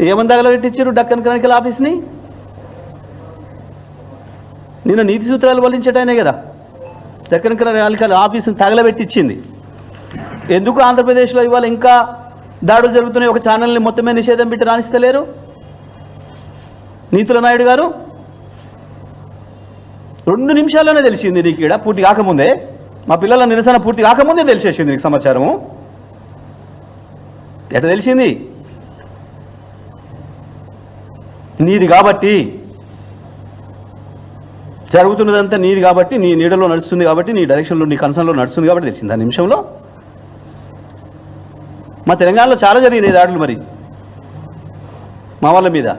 A: ఏమని తగలబెట్టించారు డక్కన్ క్రానికల్ ఆఫీస్ని? నిన్న నీతి సూత్రాలు వల్లించటనే కదా డక్కన్ క్రానికల్ ఆఫీస్ని తగలబెట్టించింది. ఎందుకు ఆంధ్రప్రదేశ్లో ఇవాళ ఇంకా దాడులు జరుగుతున్నాయి? ఒక ఛానల్ని మొత్తమే నిషేధం పెట్టి రాణిస్తలేరు నీతుల నాయుడు గారు. 2 నిమిషాల్లోనే తెలిసింది నీకు, ఇక్కడ పూర్తి కాకముందే, మా పిల్లల నిరసన పూర్తి కాకముందే తెలిసేసింది నీకు సమాచారము. ఎట్లా తెలిసింది? నీది కాబట్టి, జరుగుతున్నదంతా నీది కాబట్టి, నీ నీడలో నడుస్తుంది కాబట్టి, నీ డైరెక్షన్లో, నీ కన్సర్న్లో నడుస్తుంది కాబట్టి తెలిసింది ఆ నిమిషంలో. మా తెలంగాణలో చాలా జరిగినాయి దాడులు, మరి మా వాళ్ళ మీద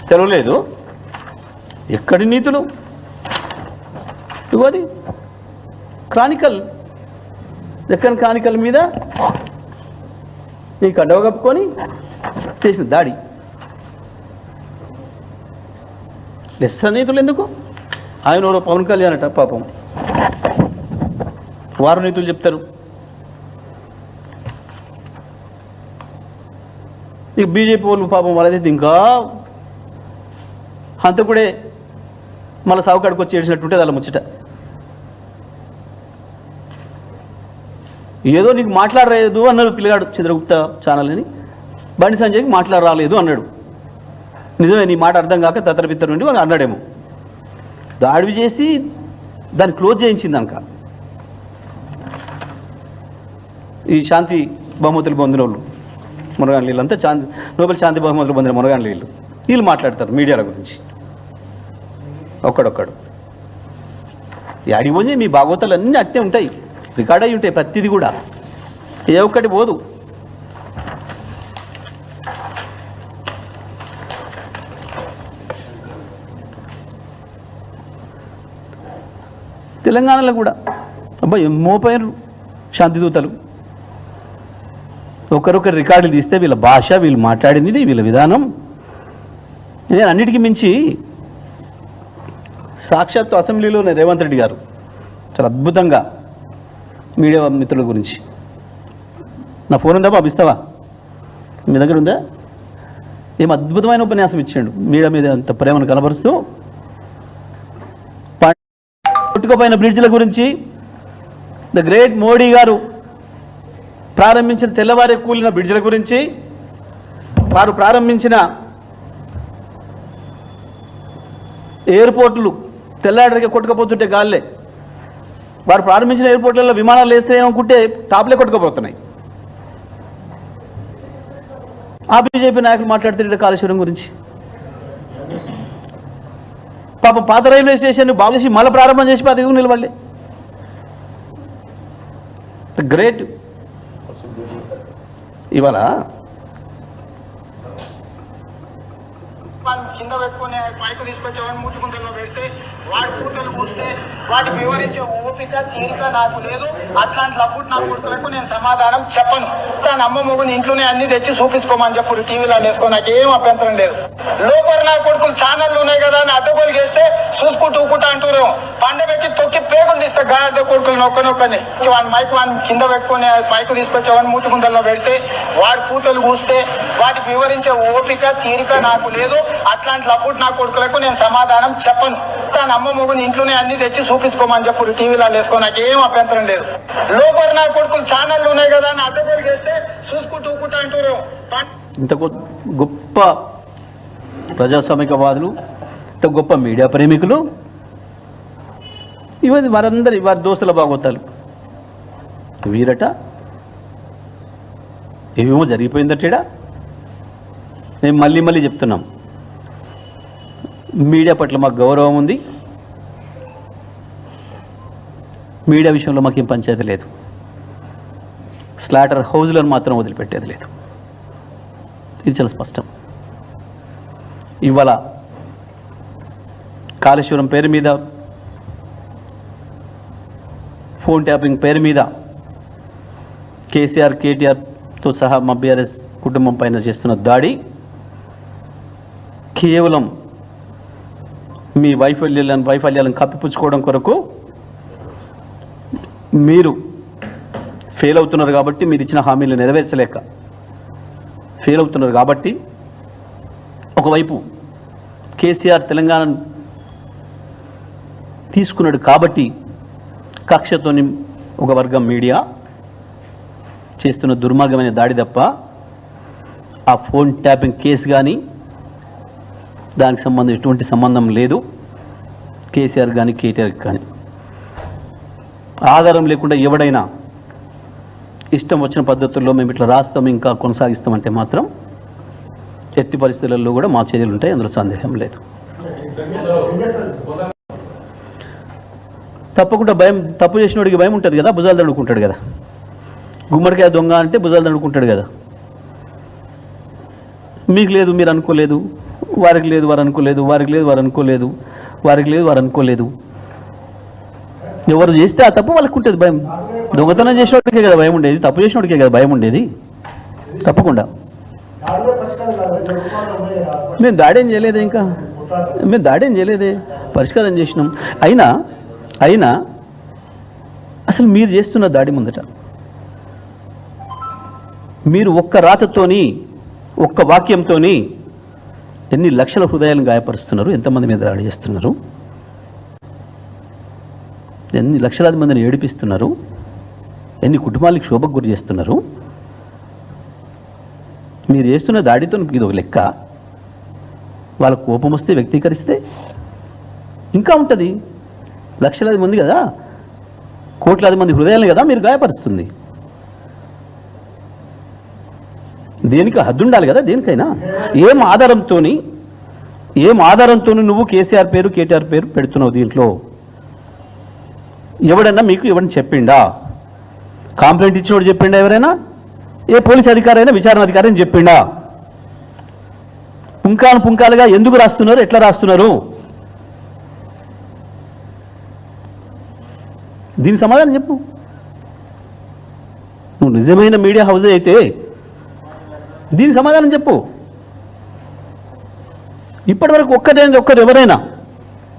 A: తెలవలేదు. ఎక్కడి నీతులు? ఇగోది క్రానికల్, డెక్కన్ క్రానికల్ మీద ఈ కండవ కప్పుకొని చేసిన దాడి. లెస్స నీతులు ఎందుకు? ఆయన పవన్ కళ్యాణ్ అట పాపం వారు నీతులు చెప్తారు. ఇక బీజేపీ వాళ్ళు పాపం వాళ్ళైతే ఇంకా హంతకుడే మళ్ళీ సావుకాడికి వచ్చి ఏడ్చినట్టుంటే అలా ముచ్చట. ఏదో నీకు మాట్లాడలేదు అన్నాడు పిల్లగాడు చంద్రగుప్త ఛానల్ అని, బండి సంజయ్కి మాట్లాడరాలేదు అన్నాడు. నిజమే, నీ మాట అర్థం కాక తత్తరపిత్తర నుండి వాళ్ళు అన్నాడేమో. దాడి చేసి దాన్ని క్లోజ్ చేయించింది అంక ఈ శాంతి బహుమతులు పొందిన వాళ్ళు మునగాన్ వీళ్ళంతా నోబెల్ శాంతి బహుమతులు పొందిన మునగాన్ వీళ్ళు మాట్లాడతారు మీడియాల గురించి. ఒక్కడొక్కడు యాడికి పోయి మీ భాగవతాలు అన్నీ అట్టే ఉంటాయి, రికార్డ్ అయి ఉంటాయి ప్రతిదీ కూడా. ఏ ఒక్కటి పోదు. తెలంగాణలో కూడా అబ్బాయి మోపోయారు శాంతిదూతలు. ఒకరొకరు రికార్డులు తీస్తే వీళ్ళ భాష, వీళ్ళు మాట్లాడింది, వీళ్ళ విధానం. నేను అన్నిటికీ మించి సాక్షాత్తు అసెంబ్లీలోనే రేవంత్ రెడ్డి గారు చాలా అద్భుతంగా మీడియా మిత్రుల గురించి, నా ఫోన్ ఉందా బాబు, ఇస్తావా, మీ దగ్గర ఉందా, ఏం అద్భుతమైన ఉపన్యాసం ఇచ్చాడు మీడియా మీద అంత ప్రేమను కనబరుస్తూ. కొట్టుకుపోయిన బ్రిడ్జ్ల గురించి ద గ్రేట్ మోడీ గారు ప్రారంభించిన తెల్లవారే కూలిన బ్రిడ్జ్ల గురించి, వారు ప్రారంభించిన ఎయిర్పోర్టులు తెల్లాడరికి కొట్టుకుపోతుంటే గాల్లే, వారు ప్రారంభించిన ఎయిర్పోర్ట్లలో విమానాలు వేస్తే ఏమనుకుంటే టాప్లే కొట్టుకుపోతున్నాయి. ఆ బీజేపీ నాయకులు మాట్లాడుతుంటే కాళేశ్వరం గురించి, పాపం పాత రైల్వే స్టేషన్ బాగు చేసి మళ్ళీ ప్రారంభం చేసి అది నిలబడలే. గ్రేట్. ఇవాళ
B: కింద పెట్టుకునే పైకి తీసుకొచ్చేవాడిని మూతి గుంతల్లో పెడితే వాడి కూతలు పూస్తే వాటి వివరించే ఓపిక తీరిక నాకు లేదు. అట్లాంటి లబ్బుడు నా కొడుకులకు నేను సమాధానం చెప్పను. తన అమ్మ మొగుని ఇంట్లోనే అన్ని తెచ్చి చూపించుకోమని చెప్పు, టీవీలో వేసుకో, నాకు ఏం అభ్యంతరం లేదు. లోపల నా కొడుకులు ఛానళ్ళు ఉన్నాయి కదా అని అడ్డగోలు చేస్తే చూసుకుంటూ ఊకుంటా అంటారు. పండబెట్టి తొక్కి పేగులు తీస్తే గాడ్డ కొడుకులు నొక్కనొక్కని వాడి మైక్ వాడిని కింద పెట్టుకుని పైకి తీసుకొచ్చేవాడిని మూతి గుంతల్లో పెడితే వాడి కూతలు పూస్తే వాటికి వివరించే ఓపిక తీరిక నాకు లేదు. అట్లాంటి లబ్బుడు నా కొడుకులకు నేను సమాధానం చెప్పను. తన అమ్మ మొగుని ఇంట్లోనే అన్ని తెచ్చి చూపించుకోమని చెప్పు, టీవీలో వేసుకో, నాకు ఏం అభ్యంతరం లేదు. లోపల నా కొడుకులు ఛానళ్ళు ఉన్నాయి కదా అని అడ్డగోలు చేస్తే చూసుకుంటూ ఊకుంటా అంటారు.
A: ఇంత గొప్ప ప్రజాస్వామికవాదులు, ఇంత గొప్ప మీడియా ప్రేమికులు, ఇవన్నీ వారందరి వారి దోస్తుల భాగవతాలు వీరట. ఏమేమో జరిగిపోయిందట. మేము మళ్ళీ చెప్తున్నాం, మీడియా పట్ల మాకు గౌరవం ఉంది. మీడియా విషయంలో మాకేం పంచాయతీ లేదు. స్లాటర్ హౌజ్లను మాత్రం వదిలిపెట్టేది లేదు. ఇది చాలా స్పష్టం. ఇవాళ కాళేశ్వరం పేరు మీద, ఫోన్ ట్యాపింగ్ పేరు మీద కేసీఆర్, కేటీఆర్తో సహా మా బీఆర్ఎస్ కుటుంబం పైన చేస్తున్న దాడి కేవలం మీ వైఫల్యాలను కప్పిపుచ్చుకోవడం కొరకు మీరు ఫెయిల్ అవుతున్నారు కాబట్టి, మీరు ఇచ్చిన హామీలు నెరవేర్చలేక ఫెయిల్ అవుతున్నారు కాబట్టి, ఒకవైపు కేసీఆర్ తెలంగాణ తీసుకున్నాడు కాబట్టి కక్షతోని ఒక వర్గం మీడియా చేస్తున్న దుర్మార్గమైన దాడి తప్ప ఆ ఫోన్ ట్యాపింగ్ కేసు కానీ దానికి ఎటువంటి సంబంధం లేదు కేసీఆర్ కానీ కేటీఆర్ కానీ. ఆధారం లేకుండా ఎవడైనా ఇష్టం వచ్చిన పద్ధతుల్లో మేము ఇట్లా రాస్తాం ఇంకా కొనసాగిస్తామంటే మాత్రం ఎట్టి పరిస్థితులలో కూడా మా చర్యలు ఉంటాయి, అందులో సందేహం లేదు. తప్పకుండా భయం, తప్పు చేసినోడికి భయం ఉంటుంది కదా, భుజాలు దండుకుంటాడు కదా. గుమ్మడికాయ దొంగ అంటే భుజాలు దండుకుంటాడు కదా. మీకు లేదు, మీరు అనుకోలేదు, వారికి లేదు, వారు అనుకోలేదు, వారికి లేదు, వారు అనుకోలేదు, వారికి లేదు, వారు అనుకోలేదు. ఎవరు చేస్తే ఆ తప్పు వాళ్ళకు ఉంటుంది భయం. దొంగతనం చేసినోడికే కదా భయం ఉండేది, తప్పు చేసినోడికే కదా భయం ఉండేది. తప్పకుండా మేము దాడేం చేయలేదే, ఇంకా మేము దాడేం చేయలేదే, పరిష్కారం చేసినాం. అయినా అసలు మీరు చేస్తున్న దాడి ముందట మీరు ఒక్క రాతతోని, ఒక్క వాక్యంతోని ఎన్ని లక్షల హృదయాలను గాయపరుస్తున్నారు, ఎంతమంది మీద దాడి చేస్తున్నారు, ఎన్ని లక్షలాది మందిని ఏడిపిస్తున్నారు, ఎన్ని కుటుంబాలకు శోభకు గురి చేస్తున్నారు. మీరు చేస్తున్న దాడితో ఇది ఒక లెక్క. వాళ్ళ కోపం వస్తే వ్యక్తీకరిస్తే ఇంకా ఉంటుంది. లక్షలాది మంది కదా, కోట్లాది మంది హృదయాలను కదా మీరు గాయపరుస్తుంది. దేనికి హద్దు ఉండాలి కదా దేనికైనా. ఏం ఆధారంతో నువ్వు కేసీఆర్ పేరు, కేటీఆర్ పేరు పెడుతున్నావు దీంట్లో? ఎవడన్నా మీకు ఎవరిని చెప్పిండా? కంప్లైంట్ ఇచ్చినోడు చెప్పిండా? ఎవరైనా ఏ పోలీస్ అధికారి అయినా విచారణ అధికారి అని చెప్పిండా? పుంకాలుగా ఎందుకు రాస్తున్నారు, ఎట్లా రాస్తున్నారు? దీని సమాధానం చెప్పు. నువ్వు నిజమైన మీడియా హౌజే అయితే దీని సమాధానం చెప్పు. ఇప్పటి వరకు ఒక్కరు ఎవరైనా